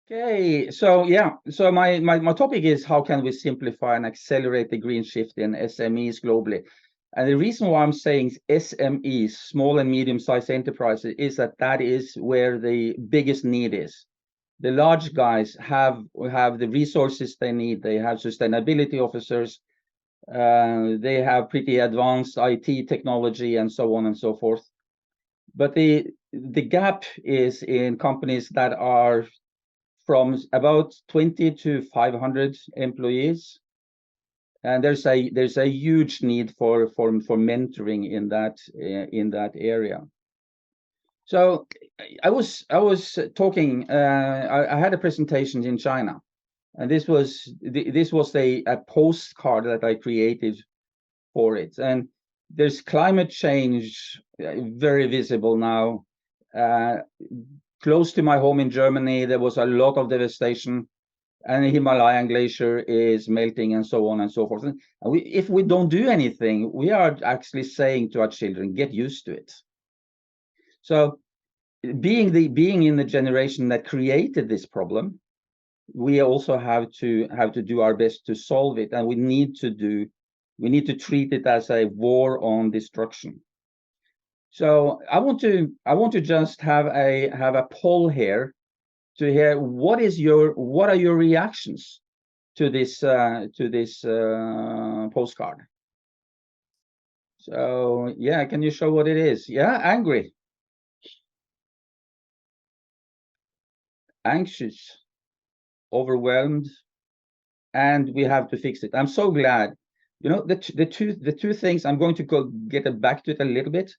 Okay, so yeah, so my topic is how can we simplify and accelerate the green shift in SMEs globally? And the reason why I'm saying SMEs, small and medium-sized enterprises, is that is where the biggest need is. The large guys have the resources they need. They have sustainability officers. They have pretty advanced IT technology and so on and so forth. But the gap is in companies that are from about 20 to 500 employees, and there's a huge need for mentoring in that area. So I was talking. I had a presentation in China, and this was a postcard that I created for it. And there's climate change very visible now. Close to my home in Germany, there was a lot of devastation, and the Himalayan glacier is melting and so on and so forth. And if we don't do anything, we are actually saying to our children, get used to it. So being in the generation that created this problem, we also have to do our best to solve it, and we need to treat it as a war on destruction. So I want to just have a poll here to hear what are your reactions to this postcard. So yeah, can you show what it is? Yeah, angry, anxious, overwhelmed, and we have to fix it. I'm so glad. You know, the two things, I'm going to get back to it a little bit,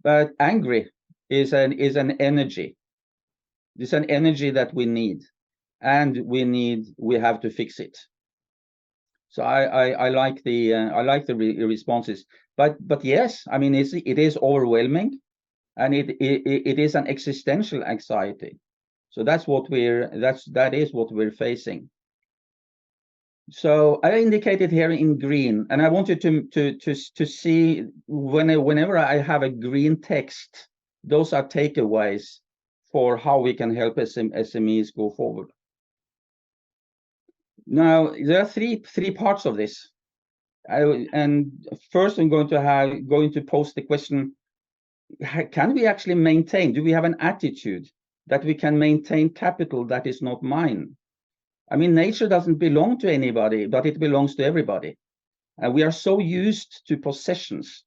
but angry is an energy. It's an energy that we need, and we have to fix it. So I like the responses, but yes, I mean it is overwhelming, and it is an existential anxiety. So that is what we're facing. So I indicated here in green, and I wanted to see whenever I have a green text, those are takeaways for how we can help SMEs go forward. Now there are three parts of this, and first I'm going to pose the question: can we actually maintain? Do we have an attitude that we can maintain capital that is not mine? I mean, nature doesn't belong to anybody, but it belongs to everybody. And we are so used to possessions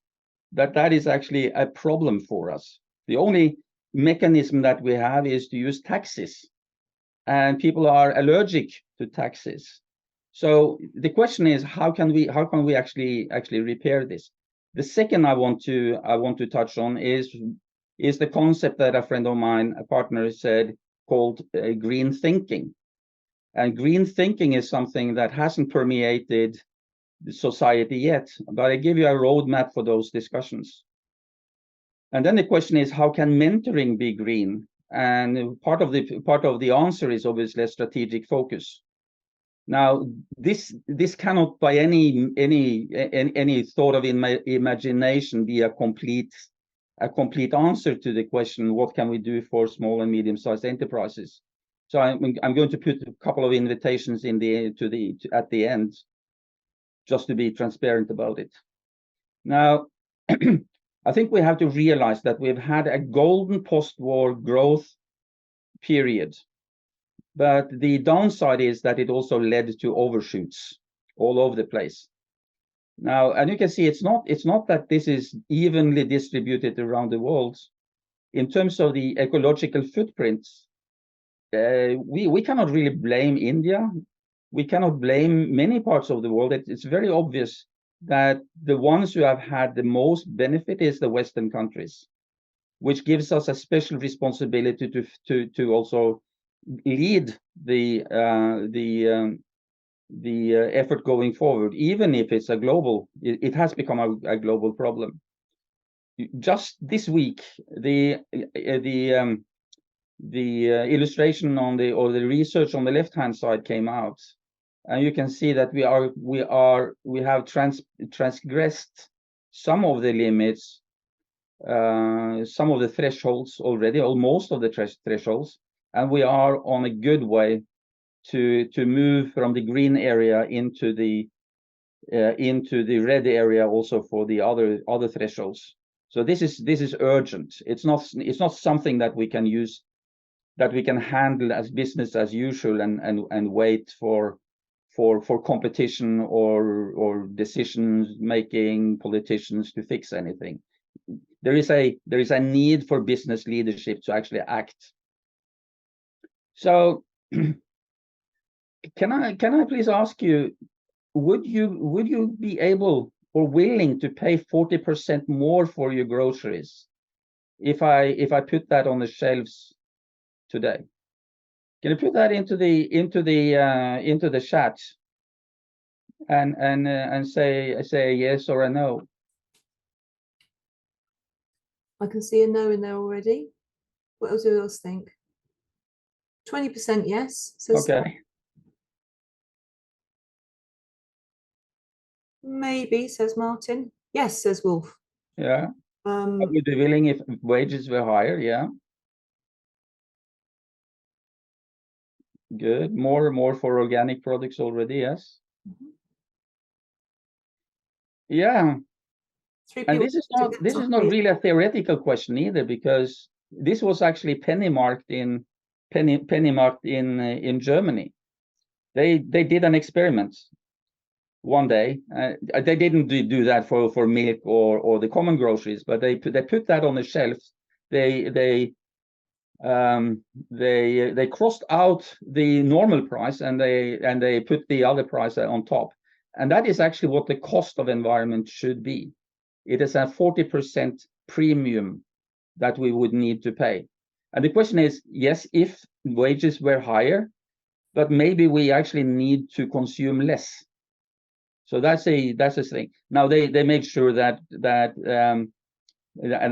that is actually a problem for us. The only mechanism that we have is to use taxes, and people are allergic to taxes. So the question is, how can we actually repair this? The second I want to touch on is the concept that a friend of mine, a partner, said, called green thinking. And green thinking is something that hasn't permeated the society yet, but I give you a roadmap for those discussions. And then the question is, how can mentoring be green? And part of the answer is obviously a strategic focus. Now, this cannot by any thought of imagination be a complete answer to the question, what can we do for small and medium-sized enterprises? So I'm going to put a couple of invitations at the end, just to be transparent about it. Now, I think we have to realize that we've had a golden post-war growth period, but the downside is that it also led to overshoots all over the place. Now, and you can see it's not that this is evenly distributed around the world. In terms of the ecological footprints, we cannot really blame India. We cannot blame many parts of the world. It's very obvious that the ones who have had the most benefit is the Western countries, which gives us a special responsibility to also lead the effort going forward, even if it's a global. It has become a global problem. Just this week, the illustration on the research on the left-hand side came out, and you can see that we have transgressed some of the limits, some of the thresholds already, or most of the thresholds, and we are on a good way to move from the green area into the red area also for the other thresholds. So this is urgent. It's not something that we can use, that we can handle as business as usual and wait for competition or decisions making politicians to fix anything. There is a need for business leadership to actually act. So can I please ask you, would you be able or willing to pay 40% more for your groceries if I put that on the shelves today? Can you put that into the chat and say a yes or a no? I can see a no in there already. What else do you else think? 20% yes. Says Okay. Maybe, says Martin. Yes, says Wolf. Yeah. I would be willing if wages were higher. Yeah. Good. More for organic products already. Yes. Yeah. And this is not really a theoretical question either, because this was actually penny marked in Germany. They did an experiment one day. They didn't do that for milk or the common groceries, but they put that on the shelves. They crossed out the normal price and they put the other price on top. And that is actually what the cost of environment should be. It is a 40% premium that we would need to pay. And the question is, yes, if wages were higher, but maybe we actually need to consume less. So that's a thing. Now they made sure that and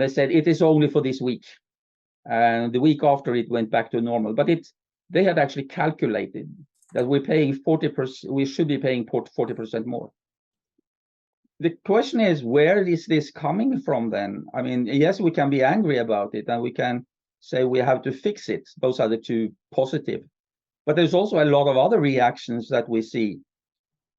they said it is only for this week, and the week after it went back to normal. But they had actually calculated that we're paying 40%. We should be paying 40% more. The question is, where is this coming from then? I mean, yes, we can be angry about it and we can say we have to fix it. Those are the two positive. But there's also a lot of other reactions that we see.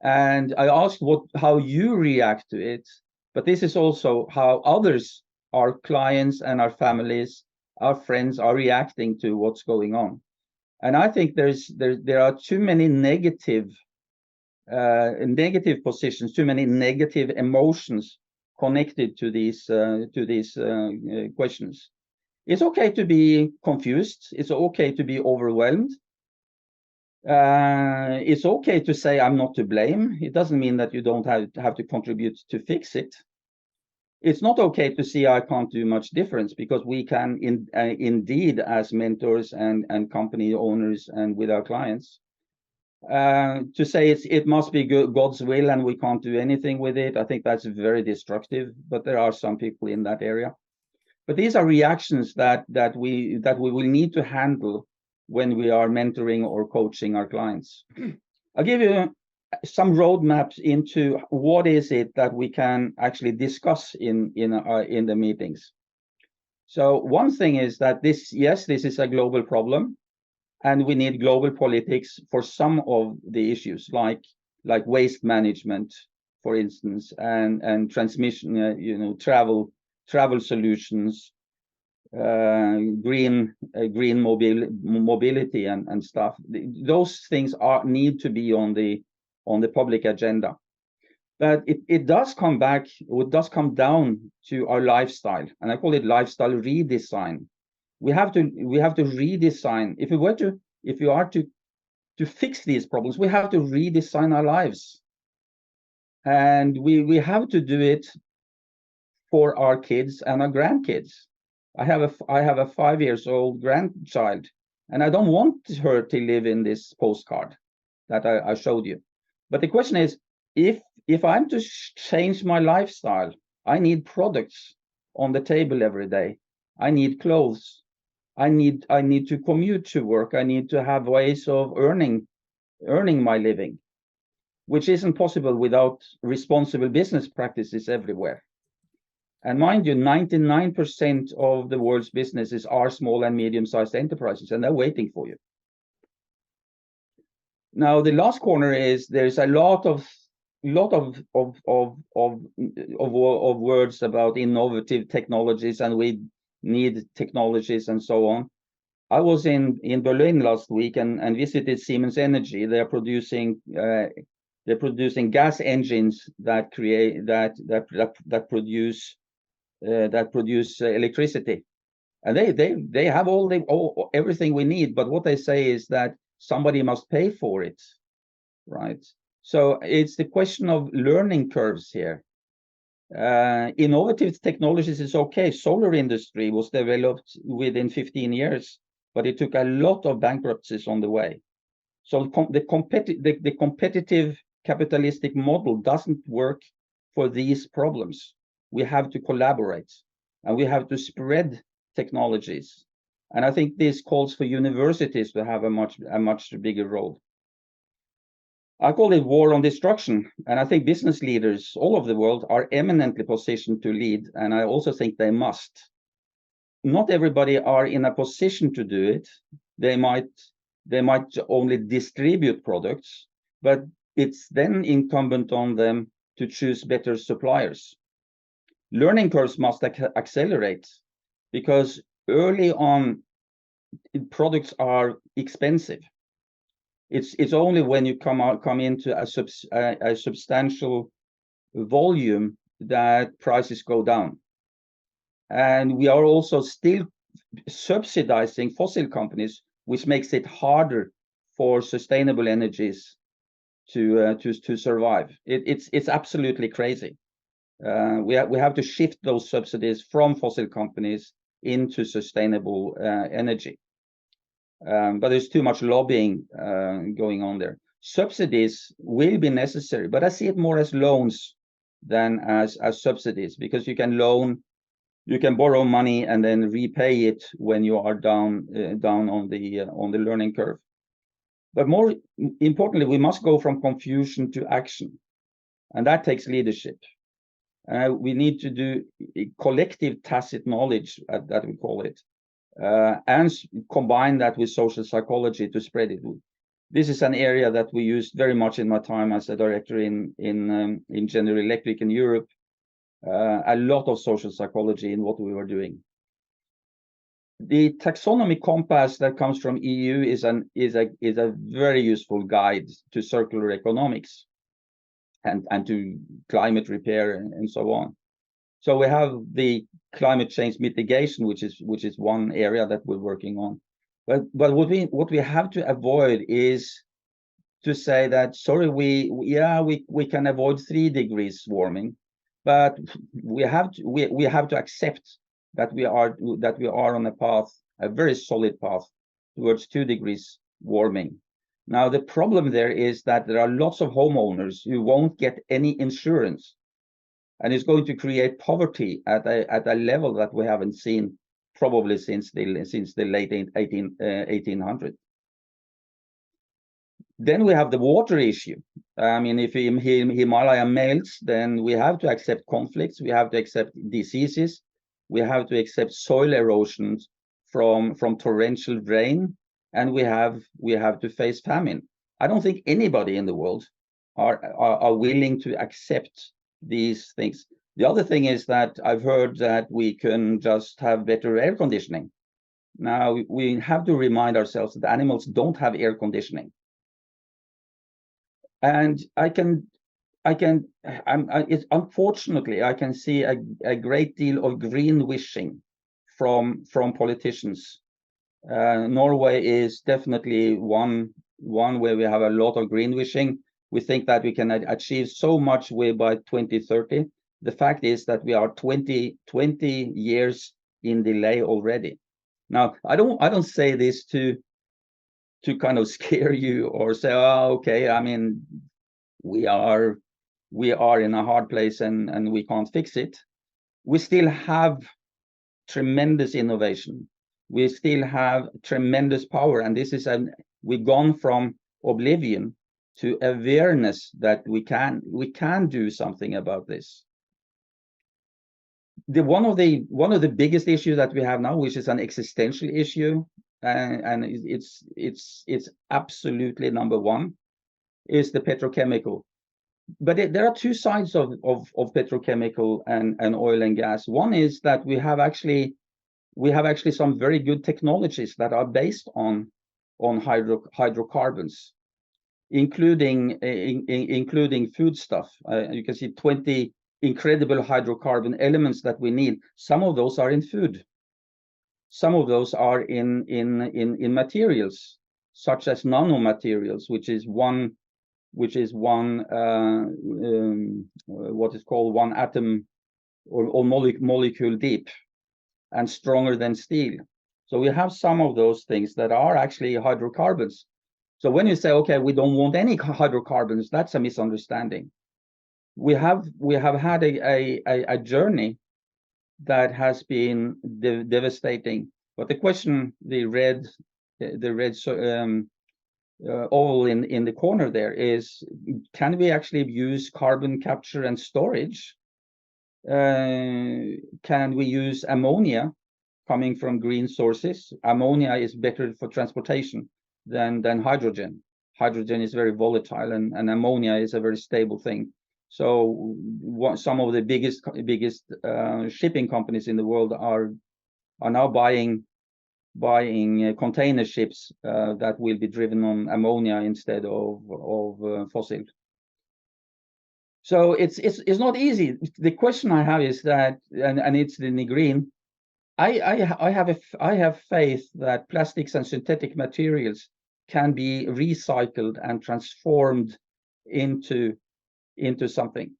And I asked how you react to it, but this is also how others, our clients and our families, our friends are reacting to what's going on. And I think there are too many negative positions, too many negative emotions connected to these questions. It's okay to be confused. It's okay to be overwhelmed. It's okay to say I'm not to blame. It doesn't mean that you don't have to contribute to fix it. It's not okay to see I can't do much difference, because we can indeed, as mentors and company owners and with our clients, to say it must be God's will and we can't do anything with it. I think that's very destructive, but there are some people in that area. But these are reactions that we will need to handle when we are mentoring or coaching our clients. I'll give you some roadmaps into what is it that we can actually discuss in the meetings. So one thing is that this is a global problem, and we need global politics for some of the issues, like waste management, for instance, and transmission, travel solutions, green mobility and stuff. Those things need to be on the public agenda. But it does come down to our lifestyle, and I call it lifestyle redesign. We have to redesign. If you are to fix these problems, we have to redesign our lives, and we have to do it for our kids and our grandkids. I have a 5-year-old grandchild, and I don't want her to live in this postcard that I showed you. But the question is, if I'm to change my lifestyle, I need products on the table every day. I need clothes. I need to commute to work. I need to have ways of earning my living, which isn't possible without responsible business practices everywhere. And mind you, 99% of the world's businesses are small and medium-sized enterprises, and they're waiting for you. Now, the last corner is there's a lot of words about innovative technologies, and we need technologies and so on. I was in Berlin last week and visited Siemens Energy. They're producing gas engines that produce electricity, and they have everything we need. But what they say is that somebody must pay for it, right? So it's the question of learning curves here. Innovative technologies is okay. Solar industry was developed within 15 years, but it took a lot of bankruptcies on the way. So the competitive capitalistic model doesn't work for these problems. We have to collaborate, and we have to spread technologies. And I think this calls for universities to have a much bigger role. I call it war on destruction, and I think business leaders all over the world are eminently positioned to lead, and I also think they must. Not everybody are in a position to do it. They might only distribute products, but it's then incumbent on them to choose better suppliers. Learning curves must accelerate, because early on products are expensive. It's only when you come into a substantial volume that prices go down. And we are also still subsidizing fossil companies, which makes it harder for sustainable energies to survive. It's absolutely crazy. We have to shift those subsidies from fossil companies into sustainable energy. But there's too much lobbying going on there. Subsidies will be necessary, but I see it more as loans than as subsidies, because you can borrow money and then repay it when you are down on the learning curve. But more importantly, we must go from confusion to action, and that takes leadership. We need to do collective tacit knowledge, that we call it, and combine that with social psychology to spread it. This is an area that we used very much in my time as a director in General Electric in Europe. A lot of social psychology in what we were doing. The taxonomy compass that comes from EU is a very useful guide to circular economics and to climate repair and so on. So we have the climate change mitigation, which is one area that we're working on. But what we have to avoid is to say that, sorry, we can avoid 3 degrees warming, but we have to accept that we are on a path, a very solid path towards 2 degrees warming. Now the problem there is that there are lots of homeowners who won't get any insurance, and it's going to create poverty at a level that we haven't seen probably since the late 1800s. Then we have the water issue. I mean, if Himalaya melts, then we have to accept conflicts, we have to accept diseases, we have to accept soil erosions from torrential rain, and we have to face famine. I don't think anybody in the world are willing to accept these things. The other thing is that I've heard that we can just have better air conditioning. Now we have to remind ourselves that animals don't have air conditioning. And unfortunately, I can see a great deal of green wishing from politicians. Norway is definitely one where we have a lot of green wishing. We think that we can achieve so much by 2030. The fact is that we are 20 years in delay already. Now, I don't say this to kind of scare you or say, oh, okay, I mean, we are in a hard place and we can't fix it. We still have tremendous innovation. We still have tremendous power, and we've gone from oblivion to awareness that we can do something about this. one of the biggest issues that we have now, which is an existential issue, and it's absolutely number one, is the petrochemical. But there are two sides of petrochemical and oil and gas. One is that we have actually some very good technologies that are based on hydrocarbons, including foodstuff. You can see 20 incredible hydrocarbon elements that we need. Some of those are in food. Some of those are in materials, such as nanomaterials, which is one what is called one atom or molecule deep and stronger than steel. So we have some of those things that are actually hydrocarbons. So when you say, okay, we don't want any hydrocarbons, that's a misunderstanding. We have had a journey that has been devastating. But the question, the red oval in the corner there is, can we actually use carbon capture and storage? Can we use ammonia coming from green sources? Ammonia is better for transportation than hydrogen. Hydrogen is very volatile, and ammonia is a very stable thing. So some of the biggest shipping companies in the world are now buying container ships that will be driven on ammonia instead of fossil. So it's not easy. The question I have is that, and it's in the green, I have faith that plastics and synthetic materials can be recycled and transformed into something.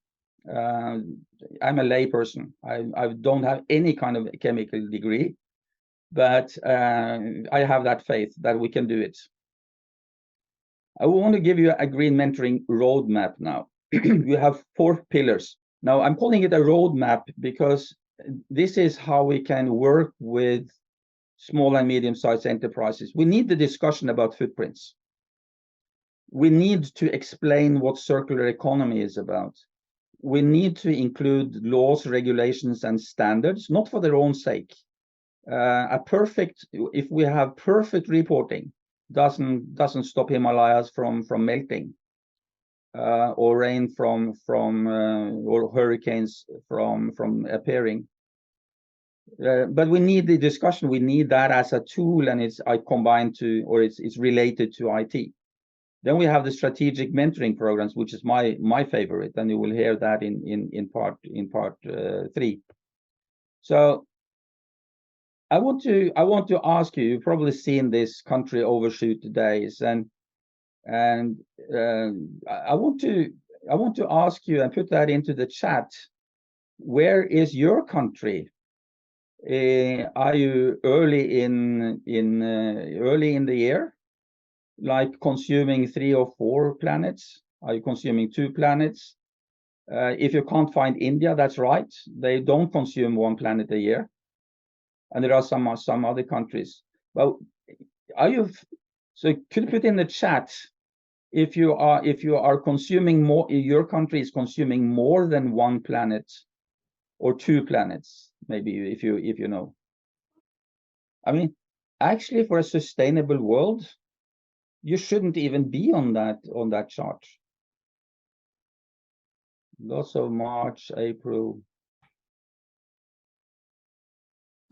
I'm a layperson. I don't have any kind of chemical degree, but I have that faith that we can do it. I want to give you a green mentoring roadmap now. You have 4 pillars. Now I'm calling it a roadmap because this is how we can work with small and medium-sized enterprises. We need the discussion about footprints. We need to explain what circular economy is about. We need to include laws, regulations, and standards, not for their own sake. If we have perfect reporting, doesn't stop Himalayas from melting, or rain or hurricanes from appearing. But we need the discussion. We need that as a tool, and it's related to IT. Then we have the strategic mentoring programs, which is my favorite, and you will hear that in part 3. So I want to ask you. You've probably seen this country overshoot days, and I want to ask you and put that into the chat. Where is your country? Are you early in the year, like consuming 3 or 4 planets? Are you consuming 2 planets? If you can't find India, that's right. They don't consume 1 planet a year, and there are some other countries. Well, so could you put in the chat if you are consuming more? Your country is consuming more than 1 planet or 2 planets, maybe, if you know. I mean, actually, for a sustainable world, you shouldn't even be on that chart. Lots of March, April.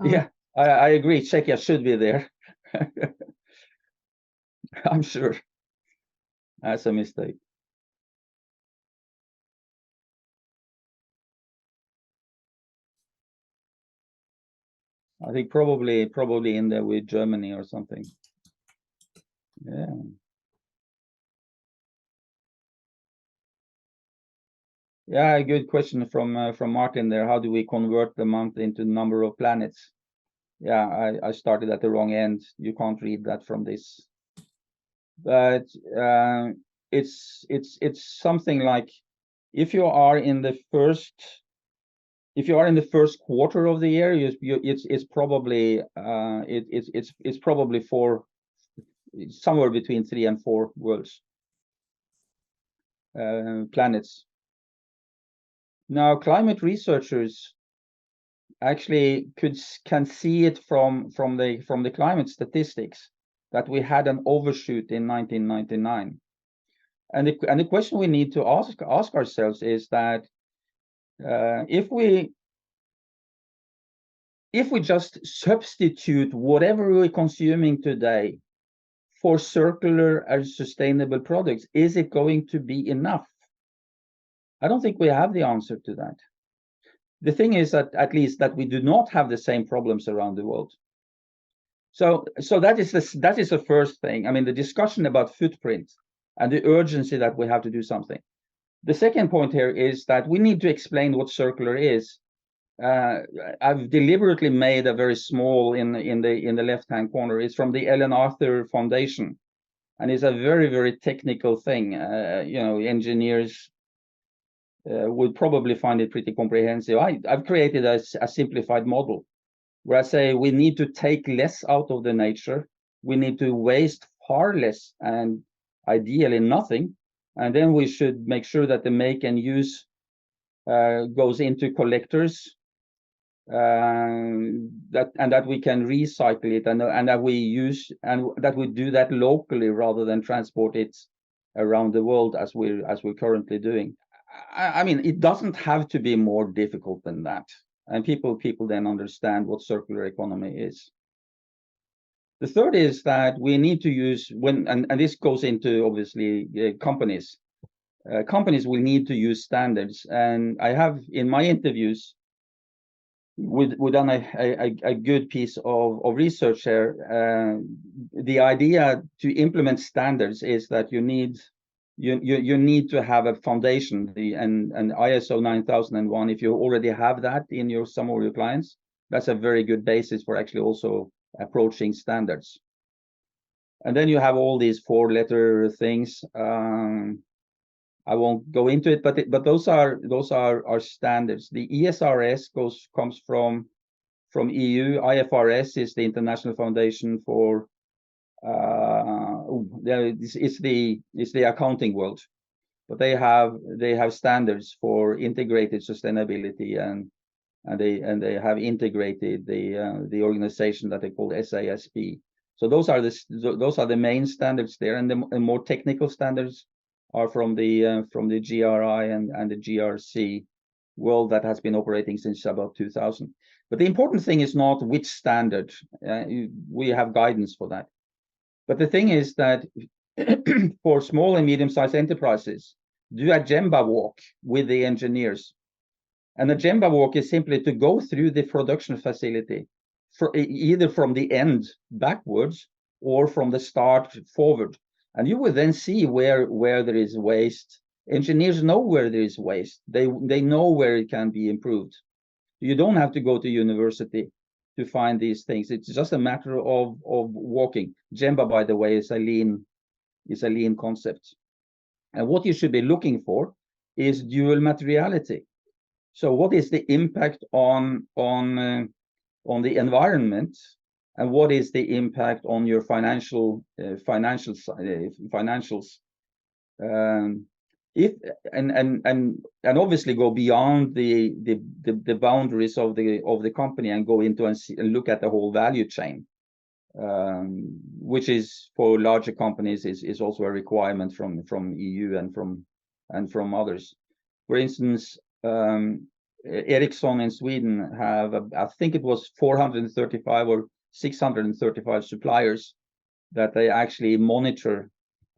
Yeah, I agree. Czechia should be there. I'm sure. That's a mistake. I think probably in there with Germany or something. Yeah. Yeah, a good question from Martin there. How do we convert the month into number of planets? Yeah, I started at the wrong end. You can't read that from this. But it's something like, if you are in the first quarter of the year, it's probably somewhere between 3 and 4 worlds, planets. Now, climate researchers actually can see it from the climate statistics that we had an overshoot in 1999. And the question we need to ask ourselves is that if we just substitute whatever we're consuming today for circular and sustainable products, is it going to be enough? I don't think we have the answer to that. The thing is that at least that we do not have the same problems around the world. So that is the first thing. I mean, the discussion about footprint and the urgency that we have to do something. The second point here is that we need to explain what circular is. I've deliberately made a very small in the left-hand corner. It's from the Ellen Arthur Foundation, and it's a very, very technical thing. Engineers would probably find it pretty comprehensive. I've created a simplified model where I say we need to take less out of the nature, we need to waste far less and ideally nothing, and then we should make sure that the make and use goes into collectors, that we can recycle it, and that we do that locally rather than transport it around the world as we're currently doing. I mean, it doesn't have to be more difficult than that, and people then understand what circular economy is. The third is that we need to use and this goes into obviously companies. Companies will need to use standards, and I have in my interviews we've done a good piece of research here. The idea to implement standards is that you need to have a foundation, and ISO 9001. If you already have that in some of your clients, that's a very good basis for actually also approaching standards. And then you have all these 4-letter things. I won't go into it, but those are our standards. The ESRS comes from EU. IFRS is the International Foundation for it's the accounting world, but they have standards for integrated sustainability, and they have integrated the organization that they call SASB. So those are the main standards there, and the more technical standards are from the GRI and the GRC world that has been operating since about 2000. But the important thing is not which standard. We have guidance for that. But the thing is that for small and medium-sized enterprises, do a Gemba walk with the engineers. And a Gemba walk is simply to go through the production facility, either from the end backwards or from the start forward. And you will then see where there is waste. Engineers know where there is waste. They know where it can be improved. You don't have to go to university to find these things. It's just a matter of walking. Gemba, by the way, is a lean concept. And what you should be looking for is dual materiality. So what is the impact on the environment, and what is the impact on your financials? And obviously go beyond the boundaries of the company and go into and look at the whole value chain, which is for larger companies is also a requirement from EU and from others. For instance, Ericsson in Sweden have I think it was 435 or 635 suppliers that they actually monitor,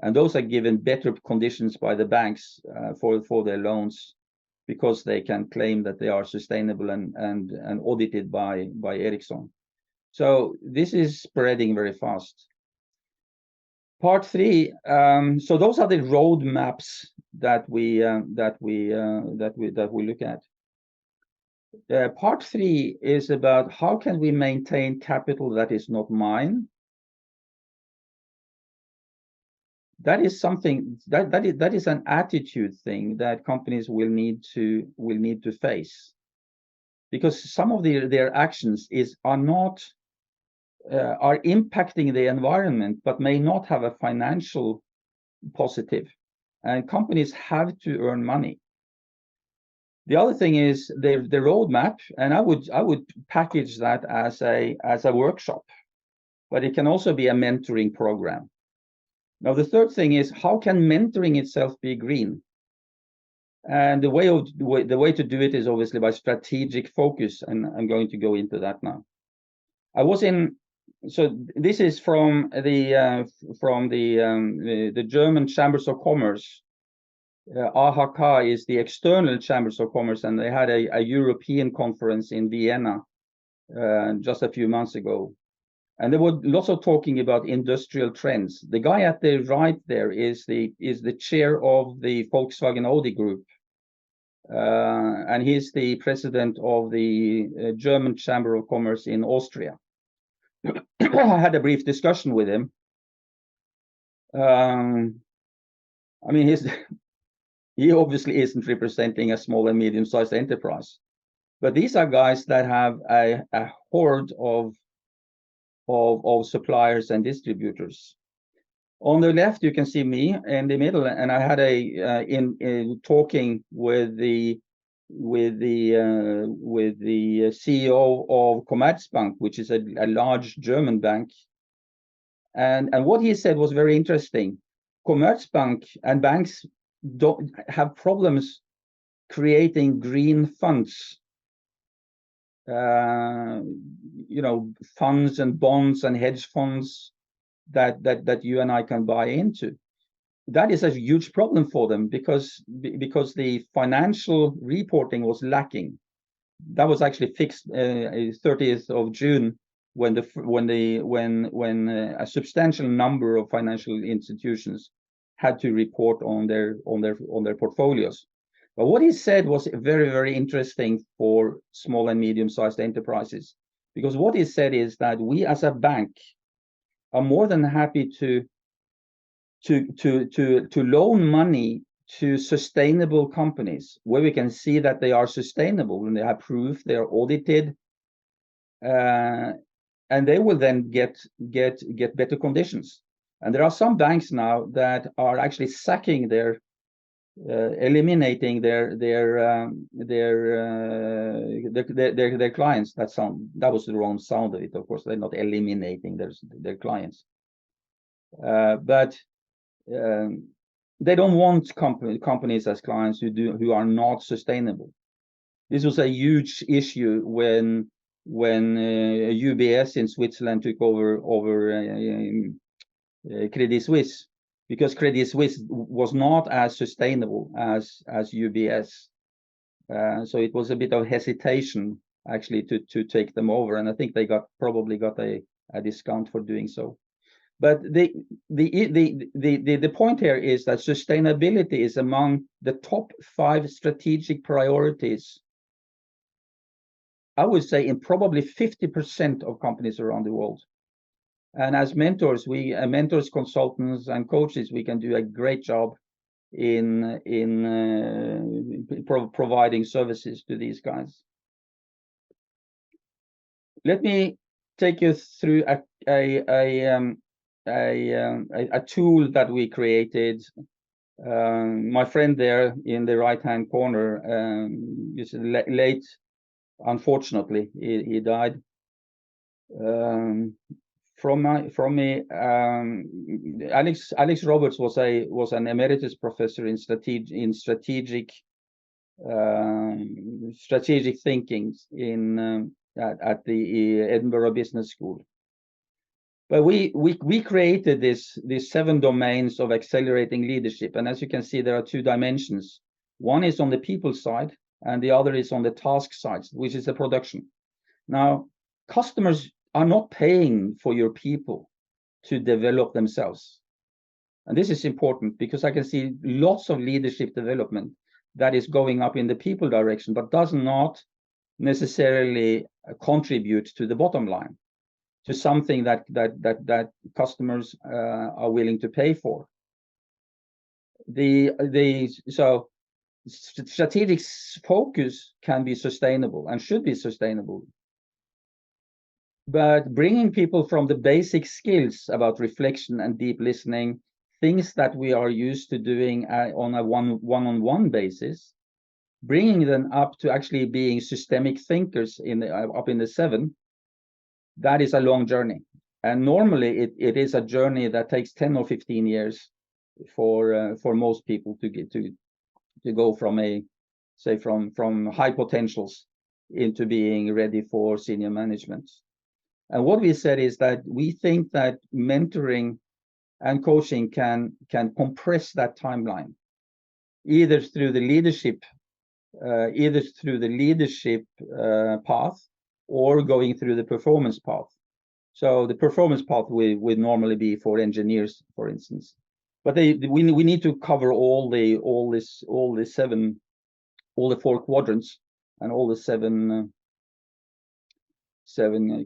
and those are given better conditions by the banks for their loans, because they can claim that they are sustainable and audited by Ericsson. So this is spreading very fast. Part 3. So those are the roadmaps that we look at. Part 3 is about how can we maintain capital that is not mine. That is something that is an attitude thing that companies will need to face, because some of their actions are impacting the environment but may not have a financial positive, and companies have to earn money. The other thing is the roadmap, and I would package that as a workshop, but it can also be a mentoring program. Now, the third thing is, how can mentoring itself be green? And the way to do it is obviously by strategic focus, and I'm going to go into that now. So this is from the German Chambers of Commerce. AHK is the external Chambers of Commerce, and they had a European conference in Vienna just a few months ago. And there were lots of talking about industrial trends. The guy at the right there is the chair of the Volkswagen Audi group. And he's the president of the German Chamber of Commerce in Austria. I had a brief discussion with him. I mean, he obviously isn't representing a small and medium-sized enterprise, but these are guys that have a horde of suppliers and distributors. On the left, you can see me in the middle, and I had in talking with the CEO of Commerzbank, which is a large German bank, and what he said was very interesting. Commerzbank and banks don't have problems creating green funds, funds and bonds and hedge funds that you and I can buy into. That is a huge problem for them because the financial reporting was lacking. That was actually fixed 30th of June when a substantial number of financial institutions had to report on their portfolios. But what he said was very, very interesting for small and medium-sized enterprises, because what he said is that we as a bank are more than happy to loan money to sustainable companies where we can see that they are sustainable, when they have proof, they are audited, and they will then get better conditions. And there are some banks now that are actually sacking eliminating their clients. That was the wrong sound of it. Of course, they're not eliminating their clients, but they don't want companies as clients who are not sustainable. This was a huge issue when UBS in Switzerland took over Credit Suisse, because Credit Suisse was not as sustainable as UBS. So it was a bit of hesitation actually to take them over, and I think they probably got a discount for doing so. But the point here is that sustainability is among the top 5 strategic priorities, I would say, in probably 50% of companies around the world. And as mentors, mentors, consultants, and coaches, we can do a great job in providing services to these guys. Let me take you through a tool that we created. My friend there in the right-hand corner is late. Unfortunately, he died. From me, Alex Roberts was an emeritus professor in strategic thinking at the Edinburgh Business School. But we created these 7 domains of accelerating leadership, and as you can see, there are 2 dimensions. One is on the people side, and the other is on the task side, which is the production. Now, customers are not paying for your people to develop themselves. And this is important because I can see lots of leadership development that is going up in the people direction, but does not necessarily contribute to the bottom line, to something that customers are willing to pay for. So strategic focus can be sustainable and should be sustainable. But bringing people from the basic skills about reflection and deep listening, things that we are used to doing on a one-on-one basis, bringing them up to actually being systemic thinkers up in the 7, that is a long journey. And normally it is a journey that takes 10 or 15 years for most people to get to go from from high potentials into being ready for senior management. And what we said is that we think that mentoring and coaching can compress that timeline, either through the leadership path, or going through the performance path. So the performance path would normally be for engineers, for instance, but we need to cover all the 4 quadrants and all the 7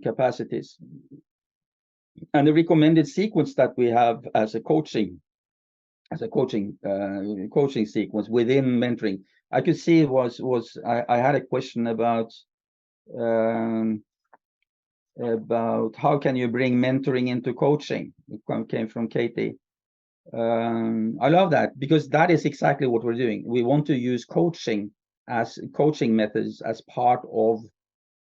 capacities. And the recommended sequence that we have as a coaching sequence within mentoring, I could see I had a question about how can you bring mentoring into coaching. It came from Katie. I love that, because that is exactly what we're doing. We want to use coaching methods as part of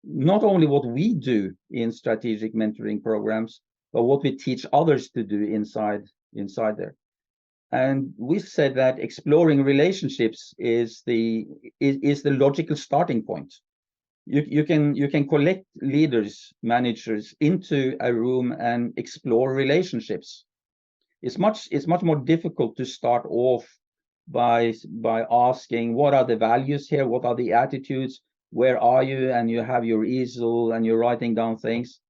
not only what we do in strategic mentoring programs, but what we teach others to do inside there. And we said that exploring relationships is the logical starting point. You can collect leaders, managers into a room and explore relationships. It's much more difficult to start off by asking, what are the values here? What are the attitudes? Where are you? And you have your easel and you're writing down things.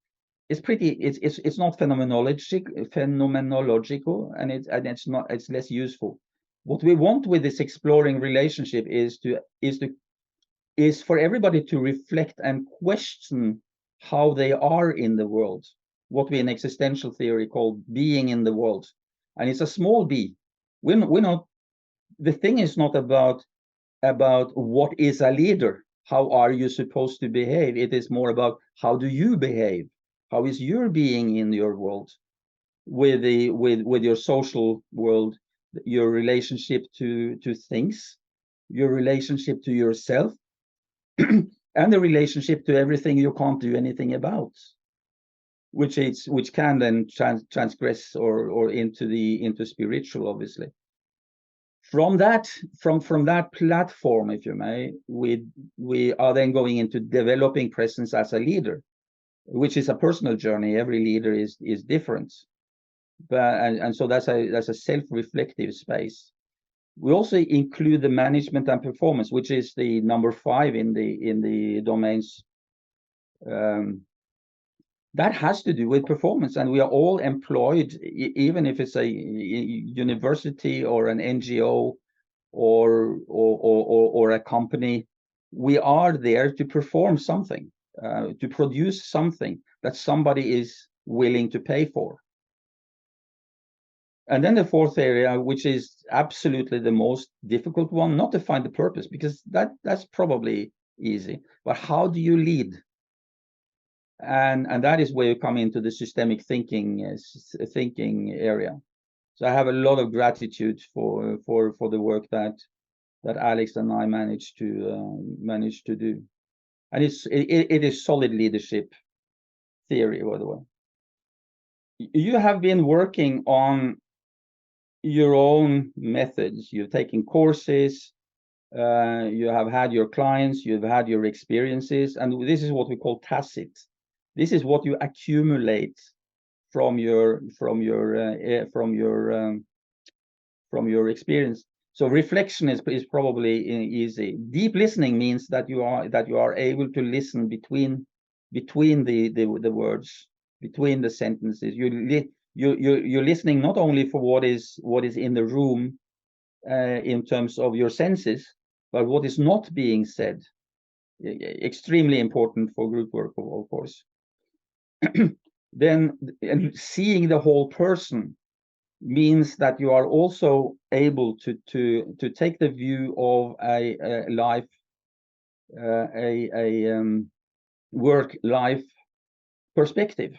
It's not phenomenological, and it's less useful. What we want with this exploring relationship is for everybody to reflect and question how they are in the world, what we in existential theory call being in the world. And it's a small b. The thing is not about what is a leader, how are you supposed to behave. It is more about how do you behave, how is your being in your world, with your social world, your relationship to things, your relationship to yourself, and the relationship to everything you can't do anything about, which can then transgress or into spiritual, obviously. From that platform, if you may, we are then going into developing presence as a leader, which is a personal journey. Every leader is different, and so that's a self-reflective space. We also include the management and performance, which is the number 5 in the domains. That has to do with performance, and we are all employed, even if it's a university or an NGO or a company. We are there to perform something, to produce something that somebody is willing to pay for. And then the 4th area, which is absolutely the most difficult one, not to find the purpose, because that's probably easy, but how do you lead? And that is where you come into the systemic thinking area. So I have a lot of gratitude for the work that Alex and I managed to do, and it is solid leadership theory, by the way. You have been working on your own methods. You've taken courses, you have had your clients, you've had your experiences, and this is what we call tacit. This is what you accumulate from your experience. So reflection is probably easy. Deep listening means that you are able to listen between the words, between the sentences. You're listening not only for what is in the room in terms of your senses, but what is not being said. Extremely important for group work, of course. Then seeing the whole person means that you are also able to take the view of a life, work-life perspective.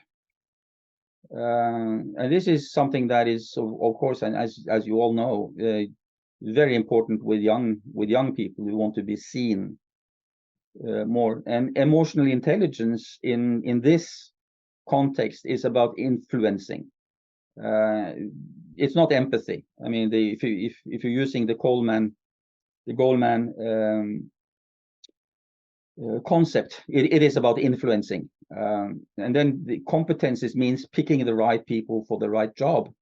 And this is something that is, of course, and as you all know, very important with young people who want to be seen more. And emotional intelligence in this context is about influencing. It's not empathy. I mean, if you're using the Goleman concept, it is about influencing. And then the competences means picking the right people for the right job,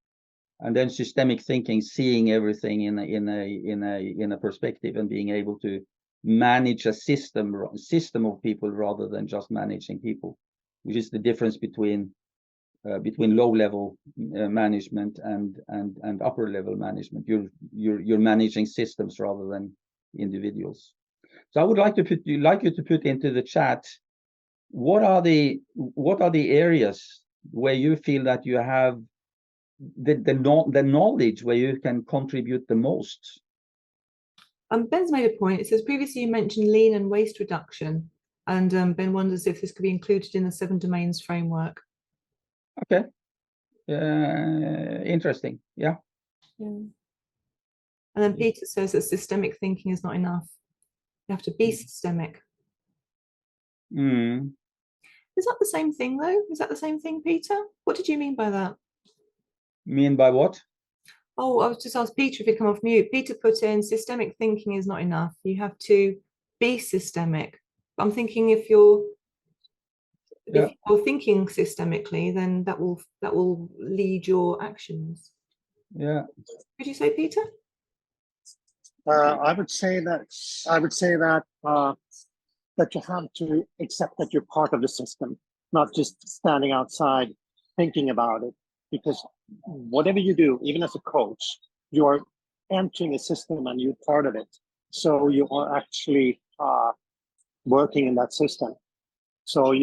and then systemic thinking, seeing everything in a perspective and being able to manage a system of people rather than just managing people, which is the difference between low-level management and upper-level management. You're managing systems rather than individuals. So I would like you to put into the chat, what are the areas where you feel that you have the knowledge where you can contribute the most? Ben's made a point. It says previously you mentioned lean and waste reduction, and Ben wonders if this could be included in the 7 domains framework. Okay, interesting. Yeah. And then Peter says that systemic thinking is not enough. You have to be systemic. Is that the same thing, though? Is that the same thing, Peter? What did you mean by that? Mean by what? Oh, I was just asked Peter if he'd come off mute. Peter put in systemic thinking is not enough. You have to be systemic. I'm thinking if you're thinking systemically, then that will lead your actions. Yeah. Would you say, Peter? I would say that that you have to accept that you're part of the system, not just standing outside thinking about it. Because whatever you do, even as a coach, you are entering a system and you're part of it. So you are actually working in that system. So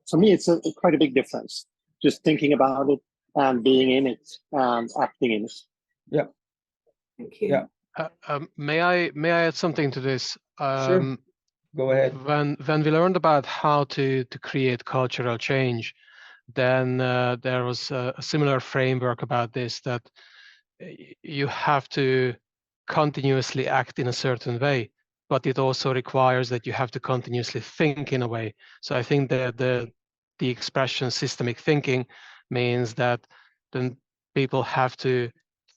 for me, it's quite a big difference. Just thinking about it and being in it and acting in it. Yeah. Thank you. Yeah. May I add something to this? Sure. Go ahead. When we learned about how to create cultural change, then there was a similar framework about this, that you have to continuously act in a certain way, but it also requires that you have to continuously think in a way. So I think that the expression systemic thinking means that then people have to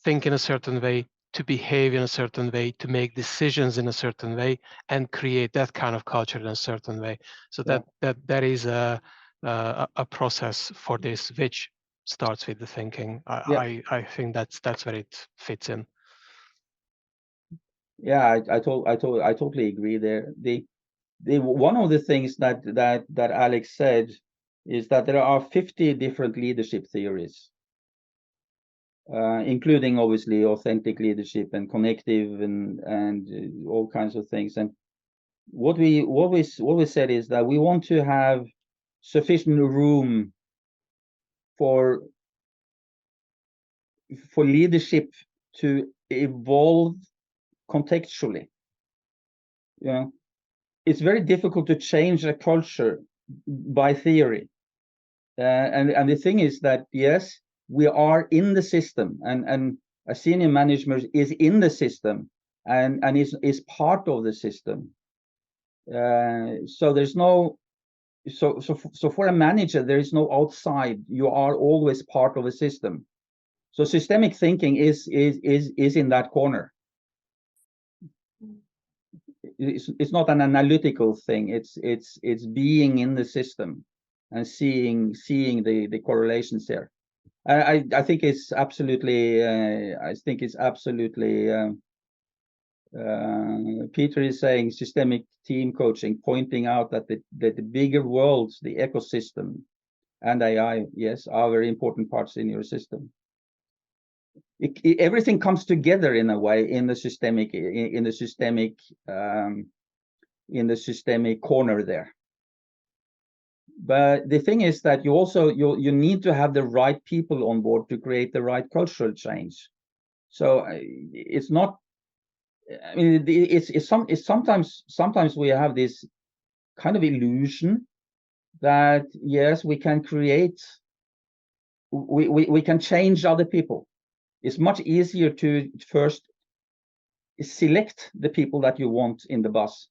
think in a certain way, to behave in a certain way, to make decisions in a certain way, and create that kind of culture in a certain way. So that is a process for this, which starts with the thinking. I think that's where it fits in. Yeah, I totally agree there. The one of the things that Alex said is that there are 50 different leadership theories, including obviously authentic leadership and connective and all kinds of things. And what we said is that we want to have sufficient room for leadership to evolve contextually. You know, it's very difficult to change a culture by theory. And the thing is that, yes, we are in the system, and a senior manager is in the system and is part of the system. So there's no, so for a manager, there is no outside. You are always part of a system. So systemic thinking is in that corner. It's not an analytical thing. It's being in the system and seeing the correlations there. I think it's absolutely. Peter is saying systemic team coaching, pointing out that the bigger worlds, the ecosystem, and AI, yes, are very important parts in your system. Everything comes together in a way in the systemic corner there. But the thing is that you need to have the right people on board to create the right cultural change. So it's not. I mean, it's sometimes we have this kind of illusion that yes, we can create. We can change other people. It's much easier to first select the people that you want in the bus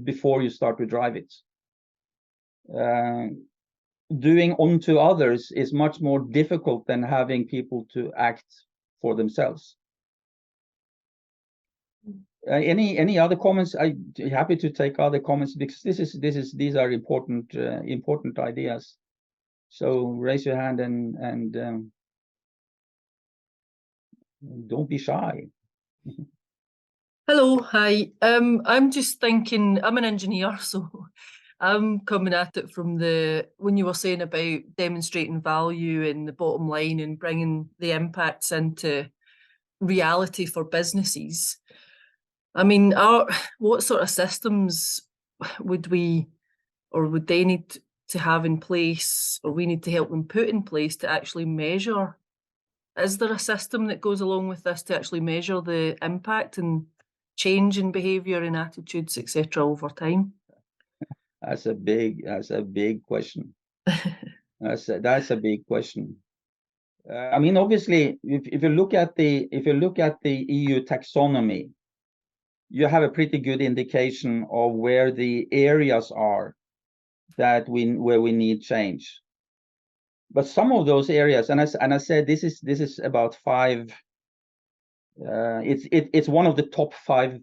before you start to drive it. Doing unto others is much more difficult than having people to act for themselves. Any other comments? I'm happy to take other comments, because these are important ideas. So raise your hand and don't be shy. Hello, hi. I'm just thinking, I'm an engineer, so I'm coming at it from when you were saying about demonstrating value in the bottom line and bringing the impacts into reality for businesses. I mean, what sort of systems would they need to have in place, or we need to help them put in place to actually measure? Is there a system that goes along with this to actually measure the impact and change in behavior and attitudes, etc., over time? That's a big question. That's a big question. I mean, obviously, if you look at the EU taxonomy, you have a pretty good indication of where the areas are where we need change. But some of those areas, and I said this is about 5. It's one of the top 5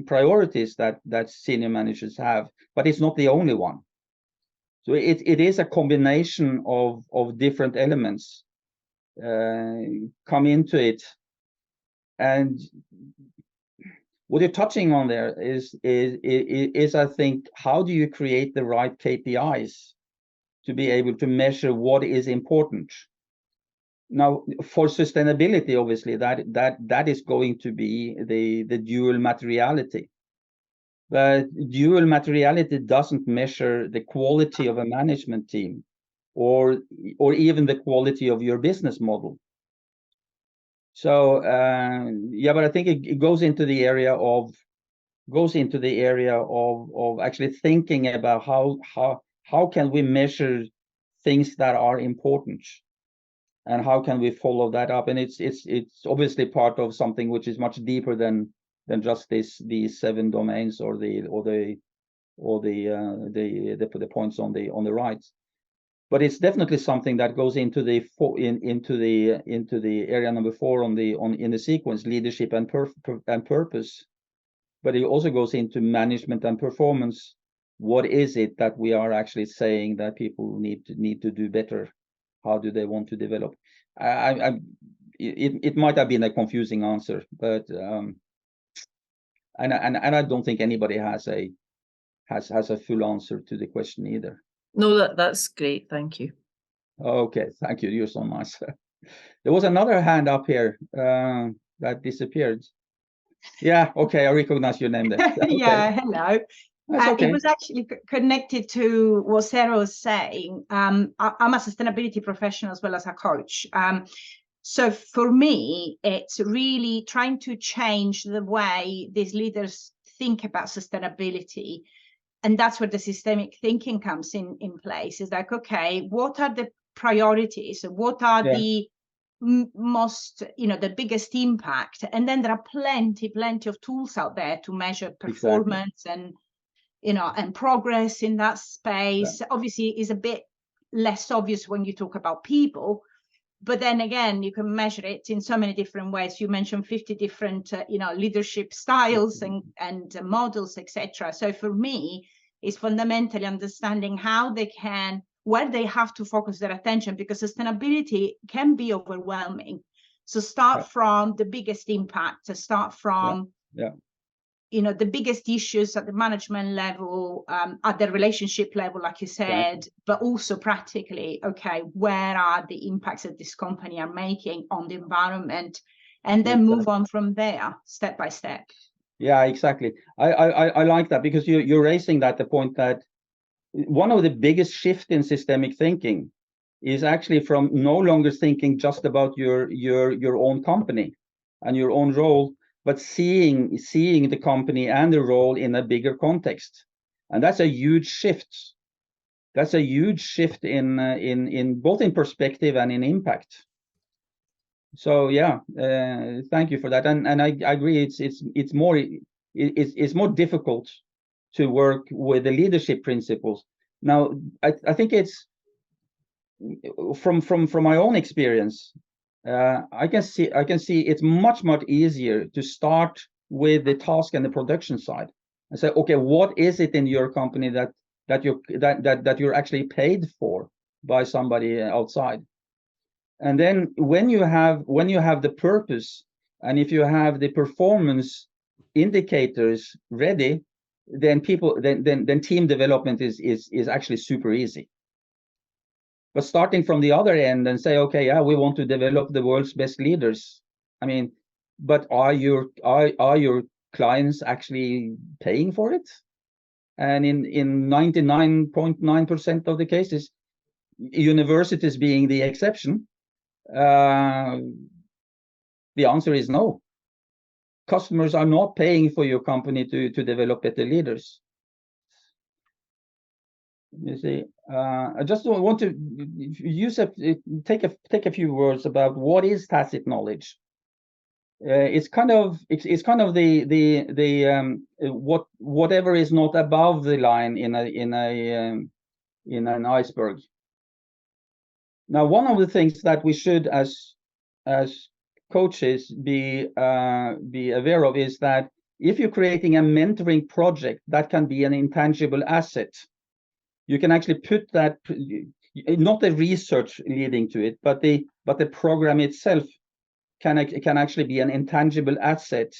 priorities that senior managers have, but it's not the only one. So it is a combination of different elements come into it, and what you're touching on there is I think, how do you create the right KPIs to be able to measure what is important? Now, for sustainability, obviously, that is going to be the dual materiality. But dual materiality doesn't measure the quality of a management team, or even the quality of your business model. So yeah, but I think it goes into the area of actually thinking about how can we measure things that are important, and how can we follow that up? And it's obviously part of something which is much deeper than just these 7 domains or the points on the right. But it's definitely something that goes into the area number 4 in the sequence, leadership and purpose. But it also goes into management and performance. What is it that we are actually saying that people need to do better? How do they want to develop? It might have been a confusing answer, but and I don't think anybody has a full answer to the question either. No, that's great. Thank you. Okay, thank you. You're so nice. There was another hand up here that disappeared. Yeah, okay, I recognize your name there. Okay. Yeah, hello. Okay. It was actually connected to what Sarah was saying. I'm a sustainability professional as well as a coach. So for me, it's really trying to change the way these leaders think about sustainability. And that's where the systemic thinking comes in place. It's like, okay, what are the priorities? What are the most, the biggest impact? And then there are plenty of tools out there to measure performance and progress in that space. Yeah. Obviously, is a bit less obvious when you talk about people, but then again, you can measure it in so many different ways. You mentioned 50 different, leadership styles and models, etc. So for me, it's fundamentally understanding where they have to focus their attention, because sustainability can be overwhelming. So start from the biggest impact, to start from the biggest issues at the management level, at the relationship level, like you said, but also practically, okay, where are the impacts that this company are making on the environment, and then move on from there, step by step. Yeah, exactly. I like that, because you're raising the point that one of the biggest shift in systemic thinking is actually from no longer thinking just about your own company and your own role, but seeing the company and the role in a bigger context. And that's a huge shift. That's a huge shift in both in perspective and in impact. So yeah, thank you for that. And I agree. It's more difficult to work with the leadership principles. Now, I think it's from my own experience. I can see it's much easier to start with the task and the production side and say, okay, what is it in your company that you're actually paid for by somebody outside? And then when you have the purpose, and if you have the performance indicators ready, then team development is actually super easy. But starting from the other end and say, okay, yeah, we want to develop the world's best leaders. I mean, but are your clients actually paying for it? And in 99.9% of the cases, universities being the exception, the answer is no. Customers are not paying for your company to develop better leaders. You see, I just want to take a few words about what is tacit knowledge. It's kind of whatever is not above the line in an iceberg. Now, one of the things that we should, as coaches, be aware of is that if you're creating a mentoring project, that can be an intangible asset. You can actually put that, not the research leading to it, but the program itself can actually be an intangible asset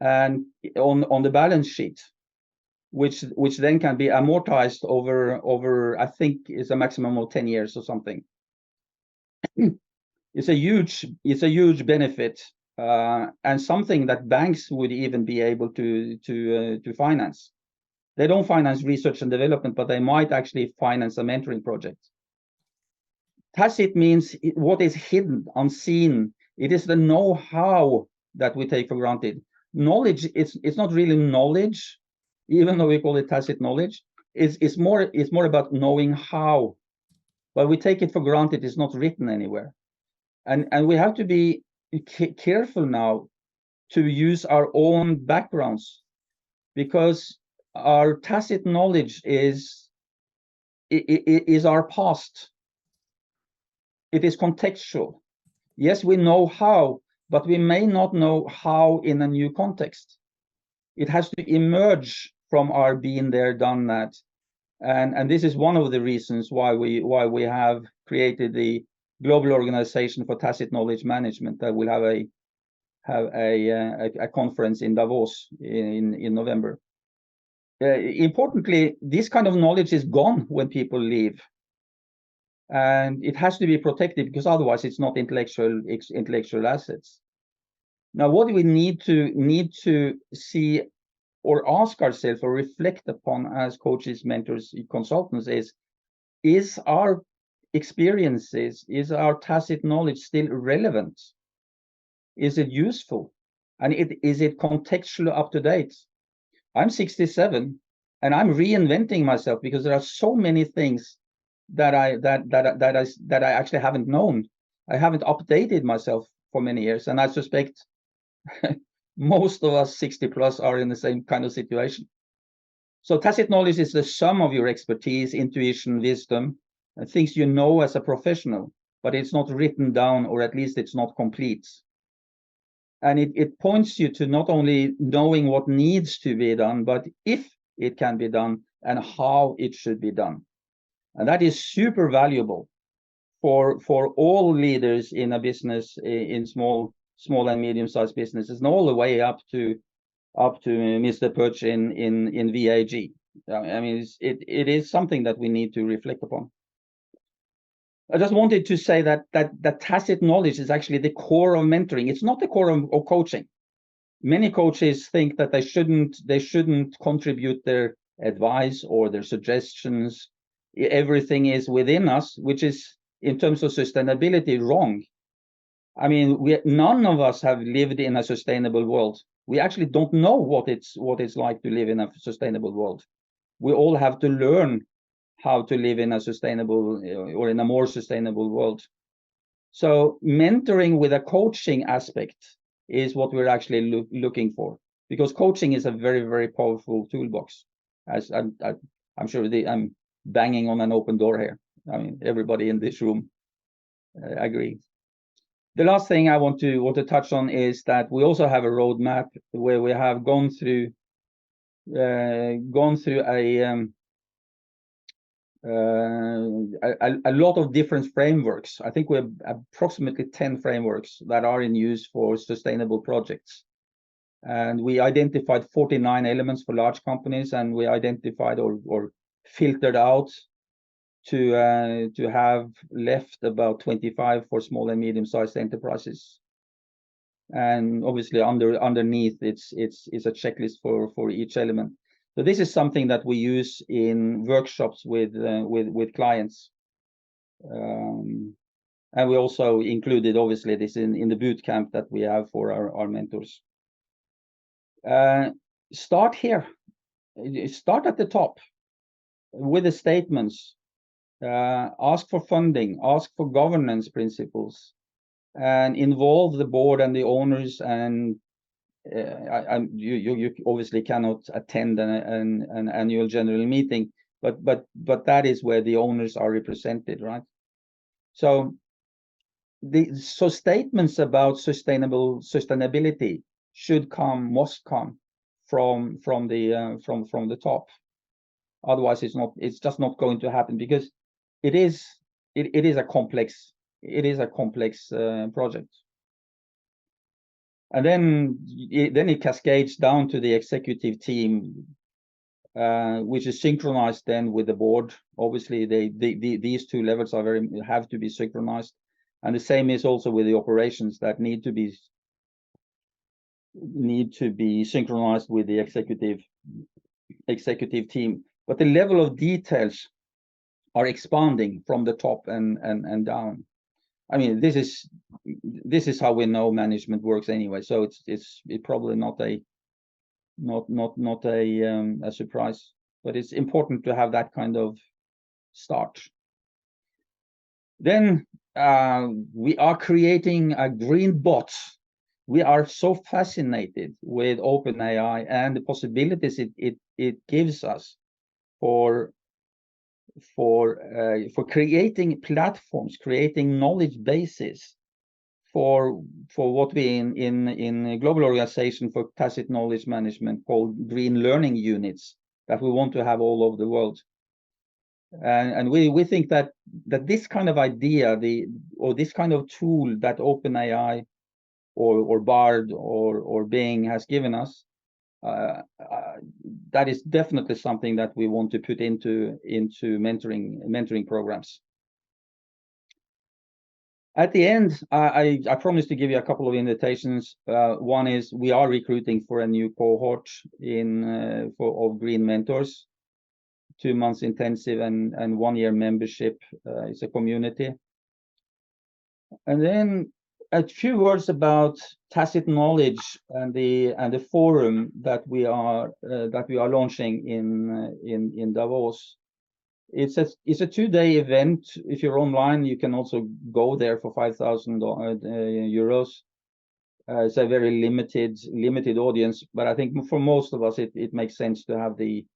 and on the balance sheet, which then can be amortized over I think is a maximum of 10 years or something. It's a huge benefit, and something that banks would even be able to finance. They don't finance research and development, but they might actually finance a mentoring project. Tacit means what is hidden, unseen. It is the know-how that we take for granted. Knowledge, it's not really knowledge, even though we call it tacit knowledge. It's more about knowing how, but we take it for granted. It's not written anywhere, and we have to be careful now to use our own backgrounds, because our tacit knowledge is our past. It is contextual. Yes, we know how, but we may not know how in a new context. It has to emerge from our being there, done that, and this is one of the reasons why we have created the Global Organization for Tacit Knowledge Management that will have a conference in Davos in November. Importantly, this kind of knowledge is gone when people leave, and it has to be protected, because otherwise it's not intellectual assets. Now, what do we need to see or ask ourselves or reflect upon as coaches, mentors, consultants is our experiences, is our tacit knowledge still relevant? Is it useful? And is it contextually up to date? I'm 67 and I'm reinventing myself, because there are so many things that I actually haven't known. I haven't updated myself for many years, and I suspect most of us 60 plus are in the same kind of situation. So tacit knowledge is the sum of your expertise, intuition, wisdom, and things you know as a professional, but it's not written down, or at least it's not complete. And it points you to not only knowing what needs to be done, but if it can be done and how it should be done. And that is super valuable for all leaders in a business, in small and medium-sized businesses, and all the way up to Mr. Perch in VAG. I mean, it is something that we need to reflect upon. I just wanted to say that tacit knowledge is actually the core of mentoring. It's not the core of coaching. Many coaches think that they shouldn't contribute their advice or their suggestions. Everything is within us, which is, in terms of sustainability, wrong. I mean, none of us have lived in a sustainable world. We actually don't know what it's like to live in a sustainable world. We all have to learn how to live in a sustainable or in a more sustainable world. So mentoring with a coaching aspect is what we're actually looking for, because coaching is a very, very powerful toolbox. As I'm sure I'm banging on an open door here. I mean, everybody in this room agrees. The last thing I want to touch on is that we also have a roadmap where we have gone through a lot of different frameworks. I think we have approximately 10 frameworks that are in use for sustainable projects. And we identified 49 elements for large companies, and we identified or filtered out to have left about 25 for small and medium-sized enterprises. And obviously underneath it's a checklist for each element. So this is something that we use in workshops with clients, and we also included obviously this in the boot camp that we have for our mentors. Start here, start at the top with the statements. Ask for funding, ask for governance principles, and involve the board and the owners. And you obviously cannot attend an annual general meeting, but that is where the owners are represented, right? So statements about sustainability must come from the top. Otherwise, it's just not going to happen, because it is a complex project. And then it cascades down to the executive team, which is synchronized then with the board. Obviously, these two levels have to be synchronized, and the same is also with the operations that need to be synchronized with the executive team. But the level of details are expanding from the top and down. I mean, this is how we know management works anyway. So it's probably not a surprise, but it's important to have that kind of start. Then we are creating a green bot. We are so fascinated with OpenAI and the possibilities it gives us for creating platforms, creating knowledge bases for what we in a global organization for tacit knowledge management called green learning units that we want to have all over the world. And we think that this kind of idea, or this kind of tool that OpenAI or Bard or Bing has given us, that is definitely something that we want to put into mentoring programs. At the end, I promised to give you a couple of invitations. One is we are recruiting for a new cohort of green mentors, 2 months intensive and 1 year membership. It's a community. And then a few words about tacit knowledge and the forum that we are launching in Davos. It's a 2-day event. If you're online, you can also go there for 5,000 euros. It's a very limited audience, but I think for most of us it makes sense to have the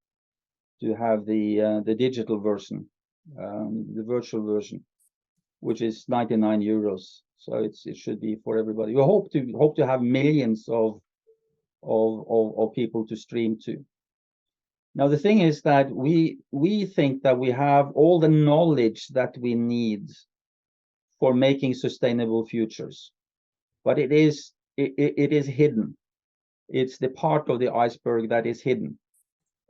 digital version, the virtual version, which is 99 euros. So it should be for everybody. We hope to have millions of people to stream to. Now the thing is that we think that we have all the knowledge that we need for making sustainable futures, but it is hidden. It's the part of the iceberg that is hidden.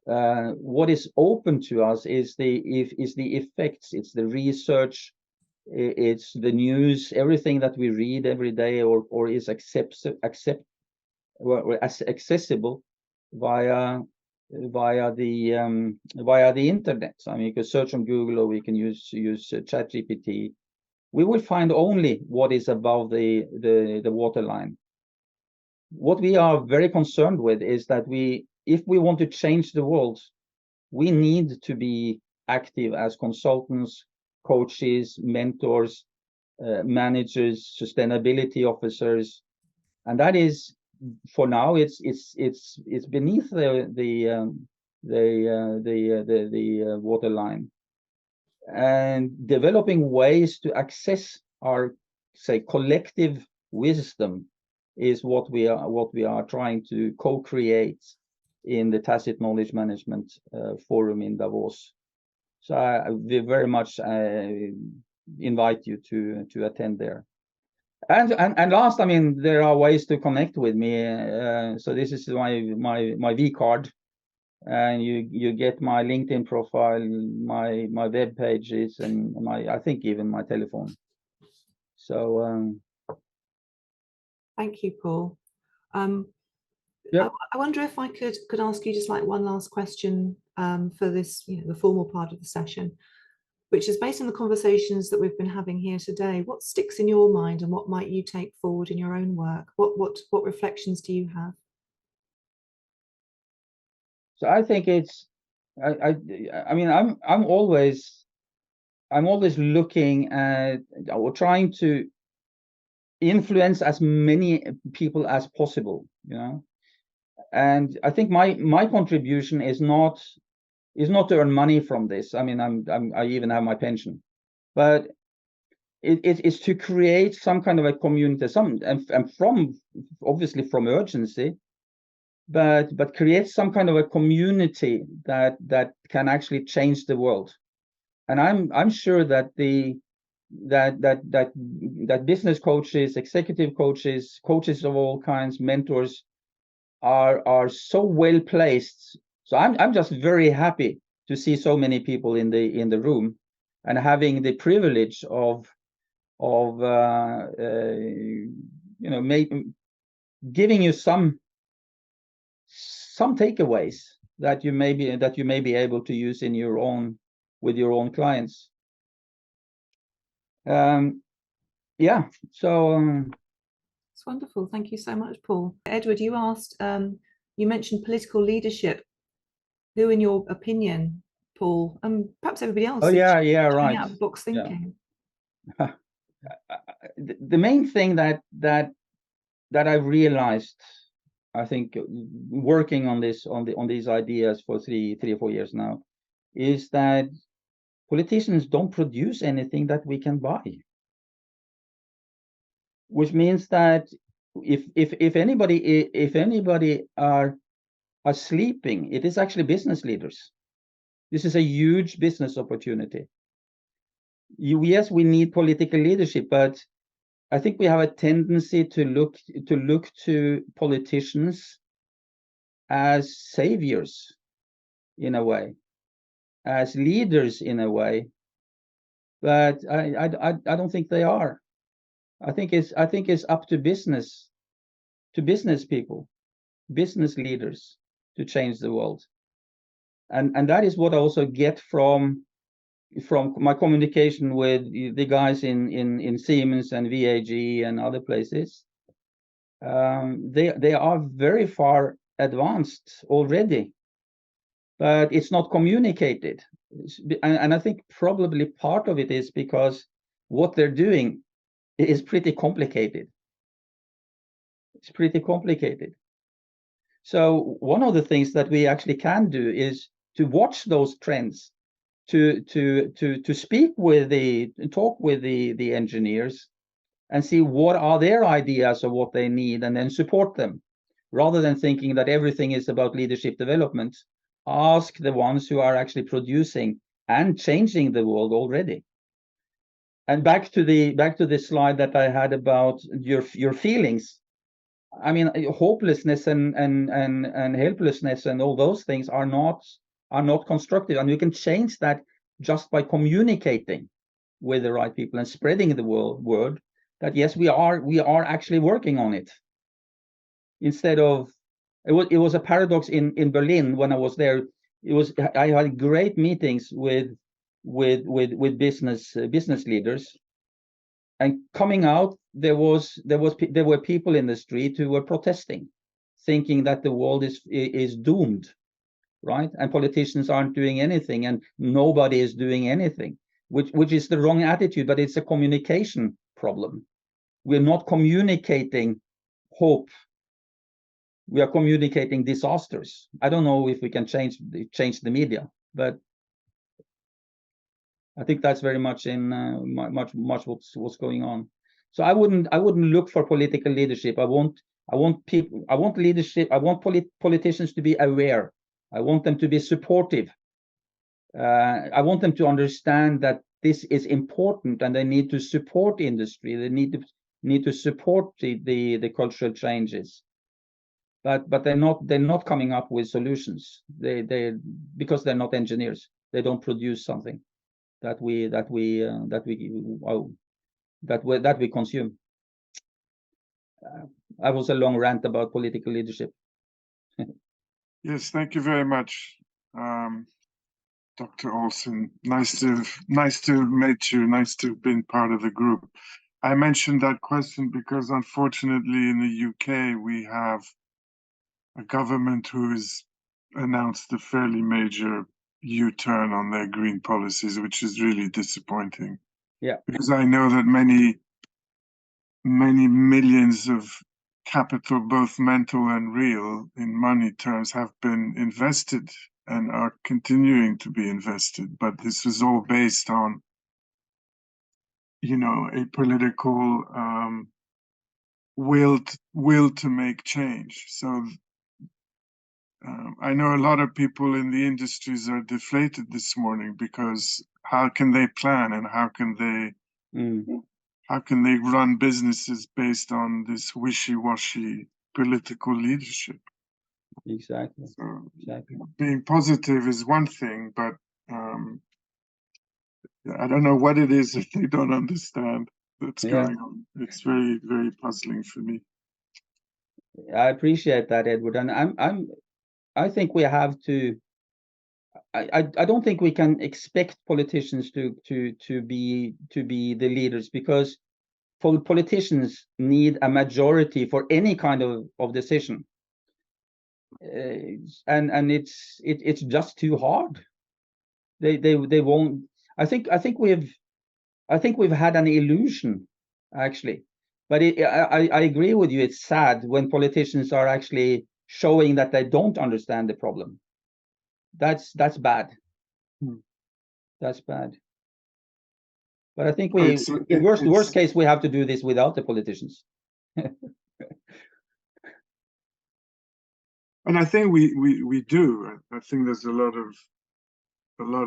What is open to us is the effects. It's the research. It's the news. Everything that we read every day or is accessible via the internet. I mean, you can search on Google, or we can use ChatGPT. We will find only what is above the waterline. What we are very concerned with is that if we want to change the world, we need to be active as consultants, coaches, mentors, managers, sustainability officers, and that is, for now, it's beneath the waterline, and developing ways to access our, say, collective wisdom is what we are trying to co-create in the Tacit Knowledge Management Forum in Davos. So I very much invite you to attend there. And last, I mean, there are ways to connect with me. So this is my V card, and you get my LinkedIn profile, my web pages, and I think even my telephone. So thank you, Paul. Yep. I wonder if I could ask you just like one last question for this, the formal part of the session, which is based on the conversations that we've been having here today. What sticks in your mind, and what might you take forward in your own work? What reflections do you have? So I think it's, I mean, I'm always looking at, or trying to influence as many people as possible, and I think my contribution is not to earn money from this. I mean, I even have my pension, but it's to create some kind of a community, and from obviously from urgency, but create some kind of a community that can actually change the world. And I'm sure that that business coaches, executive coaches of all kinds, mentors are so well placed. So I'm just very happy to see so many people in the room, and having the privilege of giving you some takeaways that you may be able to use with your own clients. Yeah, so it's wonderful. Thank you so much, Paul. Edward, you asked, you mentioned political leadership. Who, in your opinion, Paul, and perhaps everybody else, right, out of the box thinking? Yeah. The main thing that I realized, I think, working on these ideas for three or 4 years now, is that politicians don't produce anything that we can buy. Which means that if anybody are sleeping, it is actually business leaders. This is a huge business opportunity. Yes, we need political leadership, but I think we have a tendency to look to politicians as saviors in a way, as leaders in a way, but I don't think they are. I think it's up to business people, business leaders, to change the world, and that is what I also get from my communication with the guys in Siemens and VAG and other places. They are very far advanced already, but it's not communicated, and I think probably part of it is because what they're doing is pretty complicated. It's pretty complicated. So one of the things that we actually can do is to watch those trends, to talk with the engineers, and see what are their ideas of what they need, and then support them, rather than thinking that everything is about leadership development. Ask the ones who are actually producing and changing the world already. And back to the slide that I had about your feelings. I mean, hopelessness and helplessness and all those things are not constructive, and you can change that just by communicating with the right people and spreading the word that yes, we are actually working on it. Instead of, it was a paradox in Berlin when I was there. I had great meetings with business leaders, and coming out, there were people in the street who were protesting, thinking that the world is doomed, right? And politicians aren't doing anything, and nobody is doing anything, which is the wrong attitude. But it's a communication problem. We're not communicating hope. We are communicating disasters. I don't know if we can change the media, but I think that's very much in much what's going on. So I wouldn't look for political leadership. I want leadership. I want politicians to be aware. I want them to be supportive. I want them to understand that this is important, and they need to support industry. They need to support the cultural changes. But they're not coming up with solutions. Because they're not engineers. They don't produce something that we consume. I was a long rant about political leadership. Yes, thank you very much, Dr. Olson. Nice to meet you. Nice to have been part of the group. I mentioned that question because unfortunately in the UK we have a government who has announced a fairly major U-turn on their green policies, which is really disappointing. Yeah. Because I know that many millions of capital, both mental and real, in money terms, have been invested and are continuing to be invested. But this is all based on, a political will to make change. So I know a lot of people in the industries are deflated this morning because how can they plan and how can they run businesses based on this wishy-washy political leadership? Exactly. So exactly. Being positive is one thing, but I don't know what it is if they don't understand that's going on. It's very, very puzzling for me. I appreciate that, Edward, and I think we have to. I don't think we can expect politicians to be the leaders, because politicians need a majority for any kind of decision, and it's just too hard. They won't. I think we've had an illusion, actually, but I agree with you. It's sad when politicians are actually showing that they don't understand the problem. That's bad. That's bad. But I think in worst case, we have to do this without the politicians. And I think we do. I think there's a lot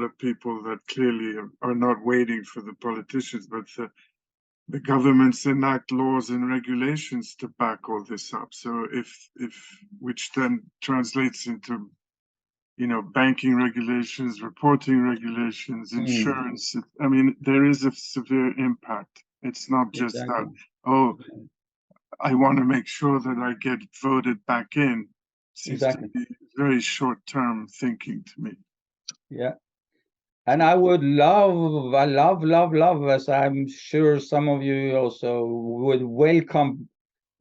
of people that clearly are not waiting for the politicians, but the governments enact laws and regulations to back all this up. So which then translates into, banking regulations, reporting regulations, insurance. I mean, there is a severe impact. It's not just that, I want to make sure that I get voted back in. Seems to be very short-term thinking to me. Yeah. And I would love, as I'm sure some of you also would welcome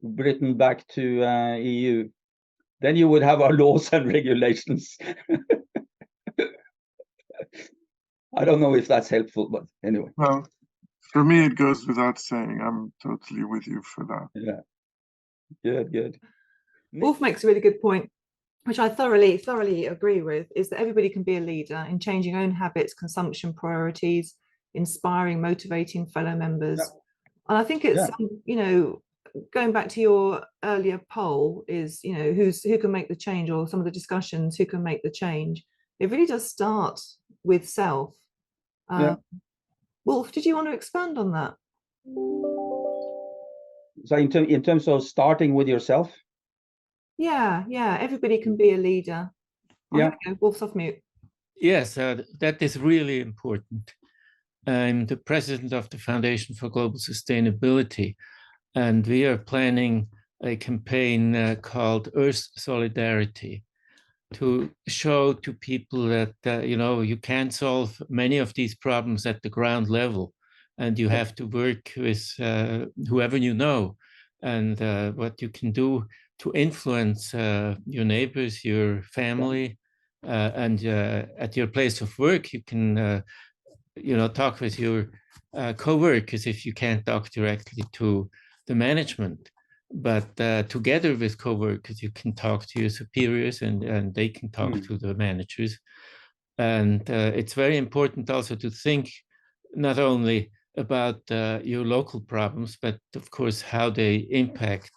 Britain back to EU. Then you would have our laws and regulations. I don't know if that's helpful, but anyway. Well, for me, it goes without saying. I'm totally with you for that. Yeah. Good. Wolf makes a really good point, which I thoroughly agree with, is that everybody can be a leader in changing own habits, consumption priorities, inspiring, motivating fellow members. Yeah. And I think it's, going back to your earlier poll is, who can make the change, or some of the discussions, who can make the change. It really does start with self. Wolf, did you want to expand on that? So in terms of starting with yourself? Yeah, everybody can be a leader. Here we go. Wolf's off mute. Yes, that is really important. I'm the president of the Foundation for Global Sustainability, and we are planning a campaign called Earth Solidarity to show to people that, you can't solve many of these problems at the ground level, and you have to work with whoever you know, and what you can do to influence your neighbors, your family, and at your place of work, you can, talk with your co-workers if you can't talk directly to the management. But together with co-workers, you can talk to your superiors and they can talk to the managers. And it's very important also to think not only about your local problems, but of course, how they impact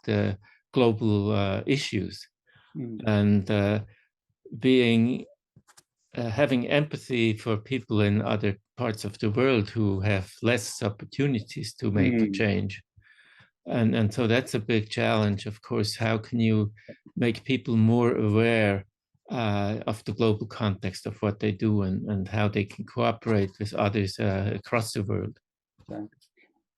global issues. And having empathy for people in other parts of the world who have less opportunities to make a change. And so that's a big challenge, of course. How can you make people more aware of the global context of what they do and how they can cooperate with others across the world? But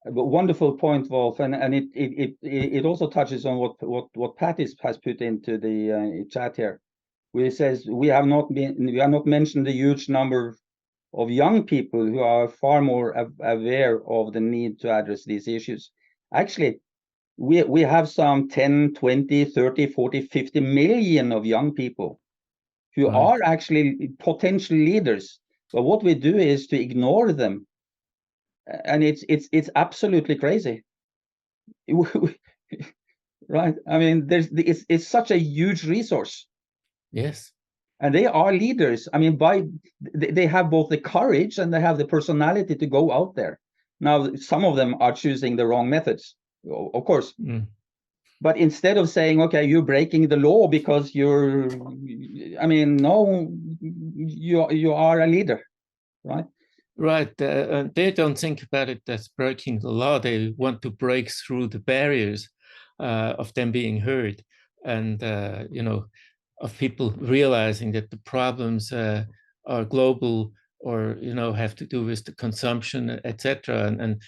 wonderful point, Wolf, and it also touches on what Pat has put into the chat here, where it says we have not mentioned the huge number of young people who are far more aware of the need to address these issues. Actually, we have some 10, 20, 30, 40, 50 million of young people who are actually potential leaders. But what we do is to ignore them. And it's absolutely crazy. Right? I mean, it's such a huge resource. Yes. And they are leaders. I mean, they have both the courage and they have the personality to go out there. Now, some of them are choosing the wrong methods, of course. But instead of saying, okay, you're breaking the law because no, you are a leader, right? Right. They don't think about it as breaking the law. They want to break through the barriers of them being heard and, of people realizing that the problems are global or, have to do with the consumption, etc. And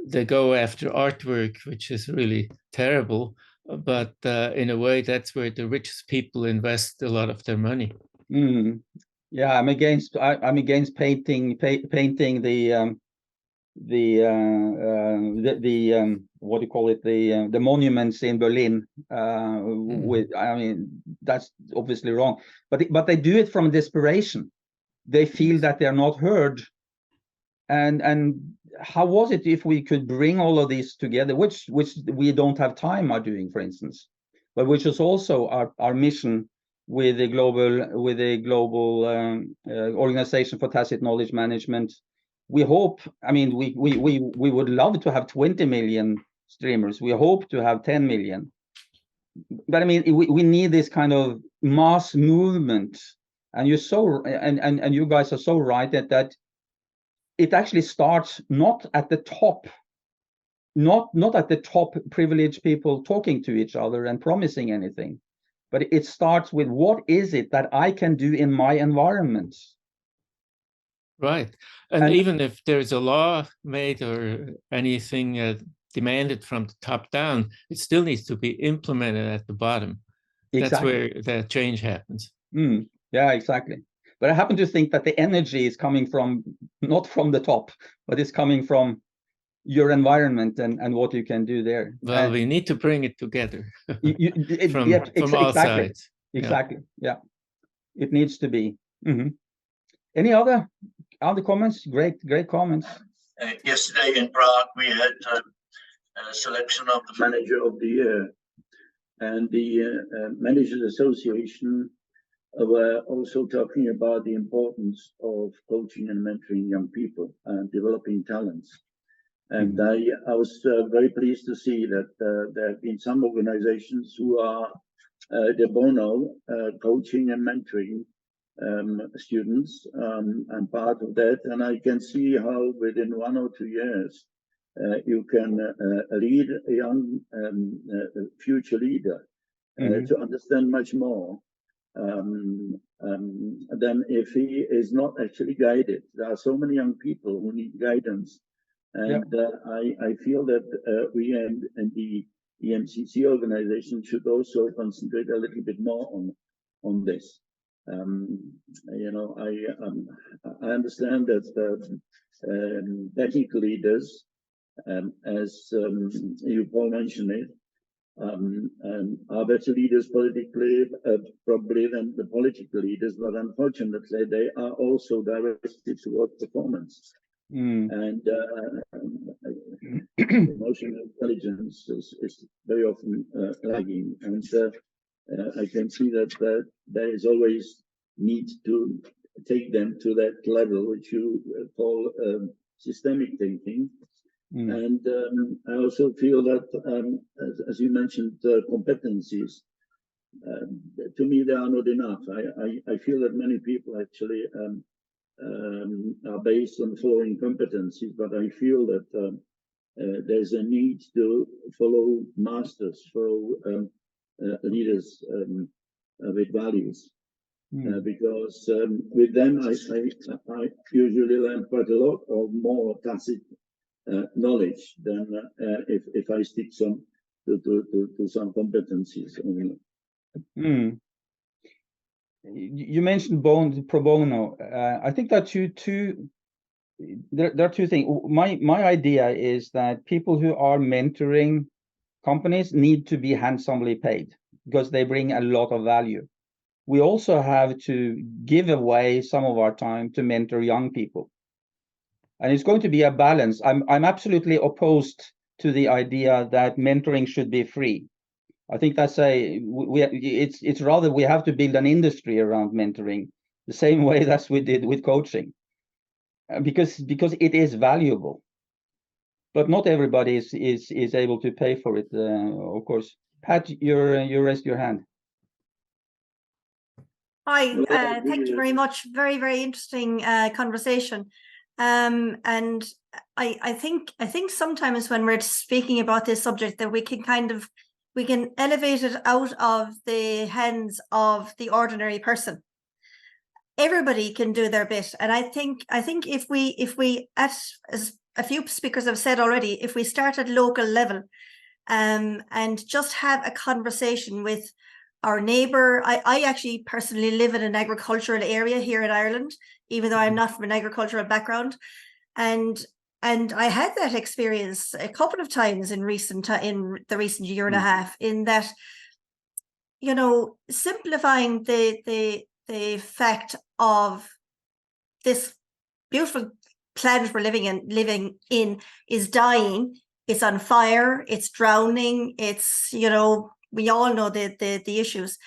they go after artwork, which is really terrible. But in a way, that's where the richest people invest a lot of their money. Yeah, I'm against painting the what do you call it, the monuments in Berlin. That's obviously wrong, but they do it from desperation. They feel that they're not heard. And how was it if we could bring all of these together, which we don't have time are doing, for instance, but which is also our mission with the global organization for tacit knowledge management. We hope, we would love to have 20 million streamers. We hope to have 10 million. But we need this kind of mass movement. And you're and you guys are so right that it actually starts not at the top, not at the top privileged people talking to each other and promising anything. But it starts with what is it that I can do in my environment? Right. And even if there's a law made or anything demanded from the top down, it still needs to be implemented at the bottom. Exactly. That's where the change happens. Yeah, exactly. But I happen to think that the energy is coming from, not from the top, but it's coming from your environment and what you can do there. Well, we need to bring it together from all sides. Exactly. Yeah. It needs to be. Any other comments? Great comments. Yesterday in Prague, we had a selection of the Manager of the Year, and the Managers Association were also talking about the importance of coaching and mentoring young people and developing talents. And I was very pleased to see that there have been some organizations who are de bono coaching and mentoring students and part of that. And I can see how within 1 or 2 years you can lead a young future leader to understand much more than if he is not actually guided. There are so many young people who need guidance. And I feel that we and the EMCC organization should also concentrate a little bit more on this. I understand that technical leaders, as you Paul mentioned it, are better leaders politically probably than the political leaders, but unfortunately they are also directed towards performance. And emotional intelligence is very often lagging, and I can see that there is always need to take them to that level, which you call systemic thinking. And I also feel that, as you mentioned, competencies, to me, they are not enough. I feel that many people actually are based on following competencies, but I feel that there's a need to follow masters, follow leaders with values. Because with them, I usually learn quite a lot of more tacit knowledge than if I stick some to some competencies only. You mentioned pro bono. I think that there are two things. My idea is that people who are mentoring companies need to be handsomely paid because they bring a lot of value. We also have to give away some of our time to mentor young people. And it's going to be a balance. I'm absolutely opposed to the idea that mentoring should be free. I think that's it's rather we have to build an industry around mentoring the same way as we did with coaching, because it is valuable. But not everybody is able to pay for it, of course. Pat, you raised your hand. Hi, thank you very much. Very, very interesting conversation. And I think sometimes when we're speaking about this subject that we can elevate it out of the hands of the ordinary person. Everybody can do their bit, and I think if we as a few speakers have said already, if we start at local level, and just have a conversation with our neighbour. I actually personally live in an agricultural area here in Ireland, even though I'm not from an agricultural background, and I had that experience a couple of times in the recent year and a half, in that, you know, simplifying the fact of this beautiful planet we're living in is dying, it's on fire, it's drowning, it's, you know, we all know the issues.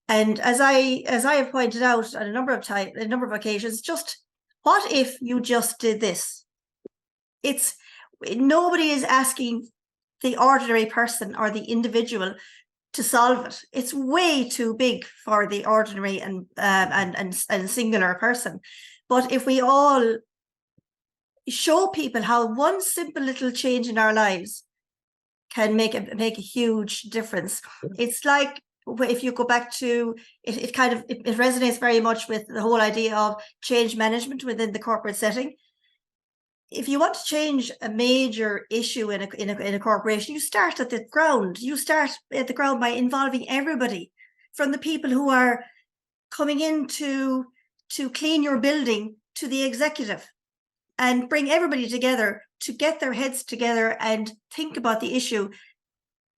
And as I have pointed out on a number of occasions, just what if you just did this? Nobody is asking the ordinary person or the individual to solve it. It's way too big for the ordinary and singular person. But if we all show people how one simple little change in our lives can make a huge difference. It's like, if you go back to it resonates very much with the whole idea of change management within the corporate setting. If you want to change a major issue in a corporation, you start at the ground. You start at the ground by involving everybody, from the people who are coming in to clean your building to the executive, and bring everybody together to get their heads together and think about the issue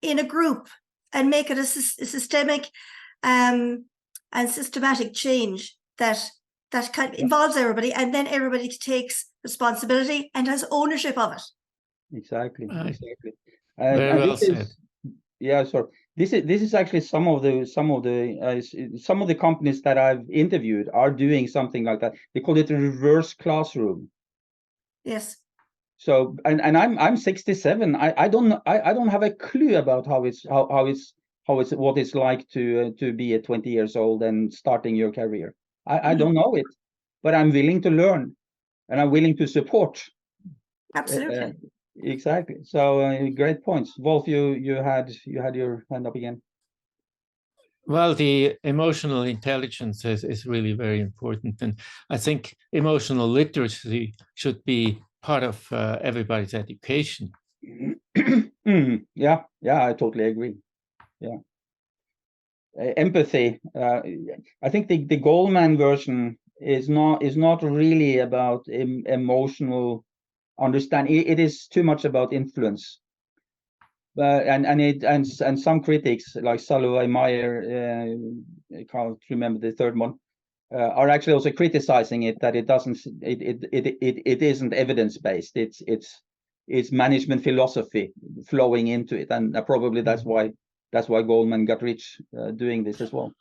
in a group and make it a systemic and systematic change that kind of involves everybody, and then everybody takes responsibility and has ownership of it. Exactly. Very well said. Yeah, sorry. This is actually some of the companies that I've interviewed are doing something like that. They call it a reverse classroom. Yes. So and I'm 67. I don't have a clue about what it's like to be 20 years old and starting your career. I don't know it, but I'm willing to learn, and I'm willing to support. Absolutely. Exactly. So great points, Wolf. You had your hand up again. Well, the emotional intelligence is really very important, and I think emotional literacy should be part of everybody's education. Yeah, I totally agree. Yeah. Empathy. I think the Goldman version is not really about emotional understanding. It is too much about influence. And some critics like Salwa Meyer, I can't remember the third one, are actually also criticizing it, that it doesn't, it isn't evidence-based. It's management philosophy flowing into it, and probably that's why Goldman got rich doing this as well.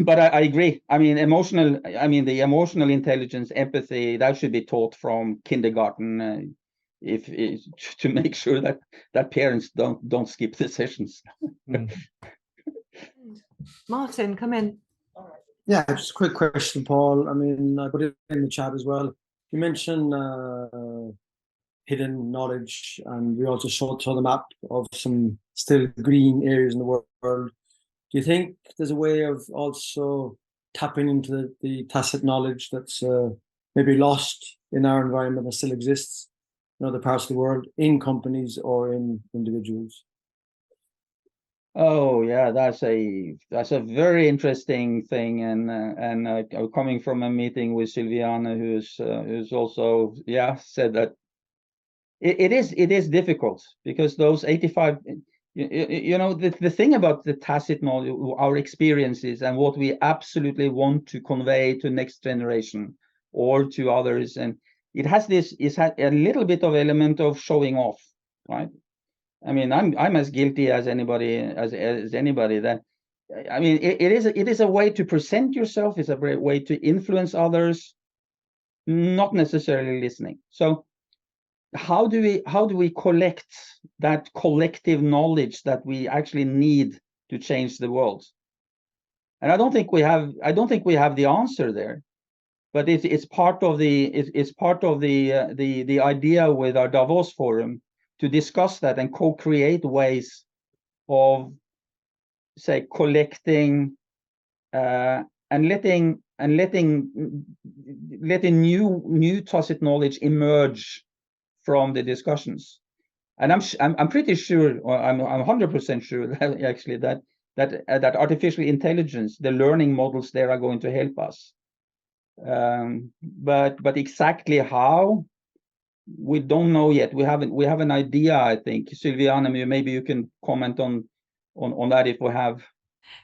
But I agree. I mean, the emotional intelligence, empathy, that should be taught from kindergarten, if to make sure that parents don't skip the sessions. Martin, come in. Yeah, just a quick question, Paul. I mean, I put it in the chat as well. You mentioned hidden knowledge, and we also saw the map of some still green areas in the world. Do you think there's a way of also tapping into the tacit knowledge that's maybe lost in our environment that still exists in other parts of the world, in companies or in individuals? Oh yeah, that's a very interesting thing, and coming from a meeting with Silviane, who's also said that it is difficult, because those 85, you know, the thing about the tacit knowledge, our experiences, and what we absolutely want to convey to next generation or to others, and it has a little bit of element of showing off, right? I mean, I'm as guilty as anybody that, I mean, it is a way to present yourself, it's a way to influence others, not necessarily listening. So how do we collect that collective knowledge that we actually need to change the world? And I don't think we have the answer there, but it's part of the idea with our Davos forum, to discuss that and co-create ways of, say, collecting and letting new tacit knowledge emerge from the discussions. And I'm pretty sure, or I'm 100% sure that actually that artificial intelligence, the learning models there, are going to help us. But exactly how, we don't know yet. We have an idea, I think. Silviane, maybe you can comment on that if we have.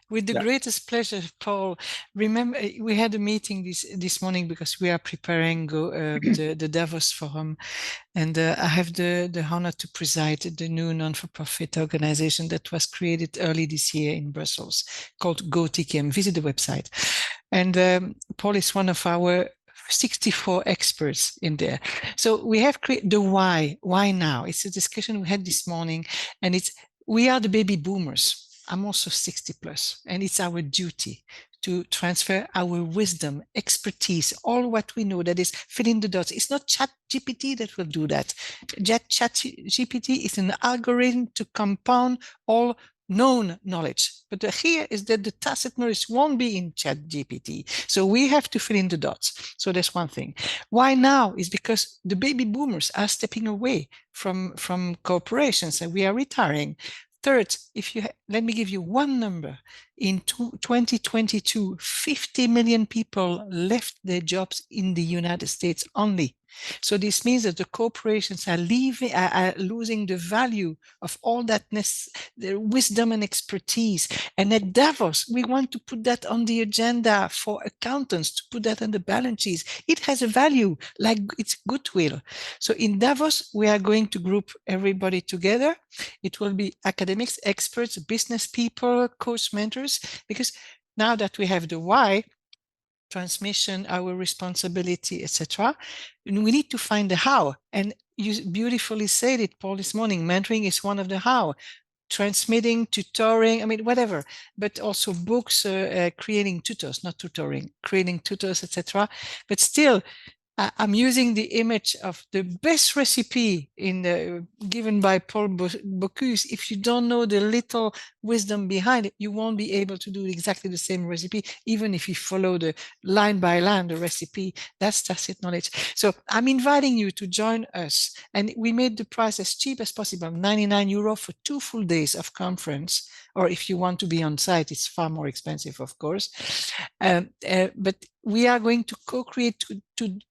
With the greatest pleasure, Paul. Remember, we had a meeting this morning because we are preparing the Davos Forum, and I have the honor to preside the new non-for-profit organization that was created early this year in Brussels, called GoTKM. Visit the website. And Paul is one of our 64 experts in there. So we have created the why now. It's a discussion we had this morning, and we are the baby boomers. I'm also 60 plus, and it's our duty to transfer our wisdom, expertise, all what we know, that is filling the dots. It's not ChatGPT that will do that. ChatGPT is an algorithm to compound all known knowledge. But here is that the tacit knowledge won't be in ChatGPT. So we have to fill in the dots. So that's one thing. Why now is because the baby boomers are stepping away from corporations, and we are retiring. Third, let me give you one number. In 2022, 50 million people left their jobs in the United States only. So this means that the corporations are losing the value of all that their wisdom and expertise. And at Davos, we want to put that on the agenda for accountants, to put that on the balance sheets. It has a value, like it's goodwill. So in Davos, we are going to group everybody together. It will be academics, experts, business people, coach mentors, because now that we have the why, transmission, our responsibility, etc., we need to find the how. And you beautifully said it, Paul, this morning. Mentoring is one of the how. Transmitting, tutoring, I mean, whatever, but also books, creating tutors, not tutoring, creating tutors, etc. But still, I'm using the image of the best recipe given by Paul Bocuse. If you don't know the little wisdom behind it, you won't be able to do exactly the same recipe, even if you follow the line by line, the recipe. That's tacit knowledge. So I'm inviting you to join us. And we made the price as cheap as possible, €99 for 2 full days of conference. Or if you want to be on site, it's far more expensive, of course. But we are going to co-create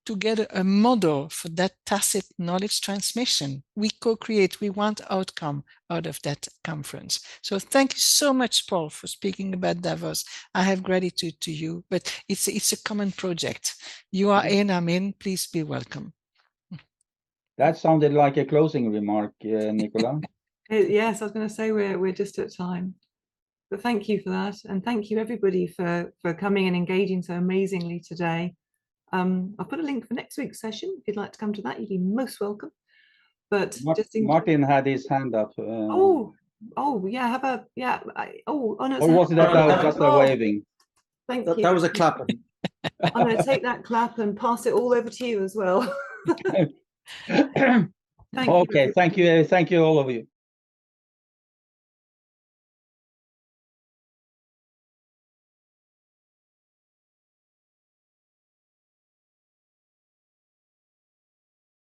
together a model for that tacit knowledge transmission. We co-create, we want outcome out of that conference. So thank you so much, Paul, for speaking about Davos. I have gratitude to you, but it's a common project. You are in, I'm in, please be welcome. That sounded like a closing remark, Nicola. Yes, I was going to say we're just at time. But thank you for that, and thank you everybody for coming and engaging so amazingly today. I'll put a link for next week's session. If you'd like to come to that, you'd be most welcome. But Martin had his hand up. Oh yeah, have a no. Or was it that just a waving? Thank you. That was a clap. I'm going to take that clap and pass it all over to you as well. Okay, thank you all of you.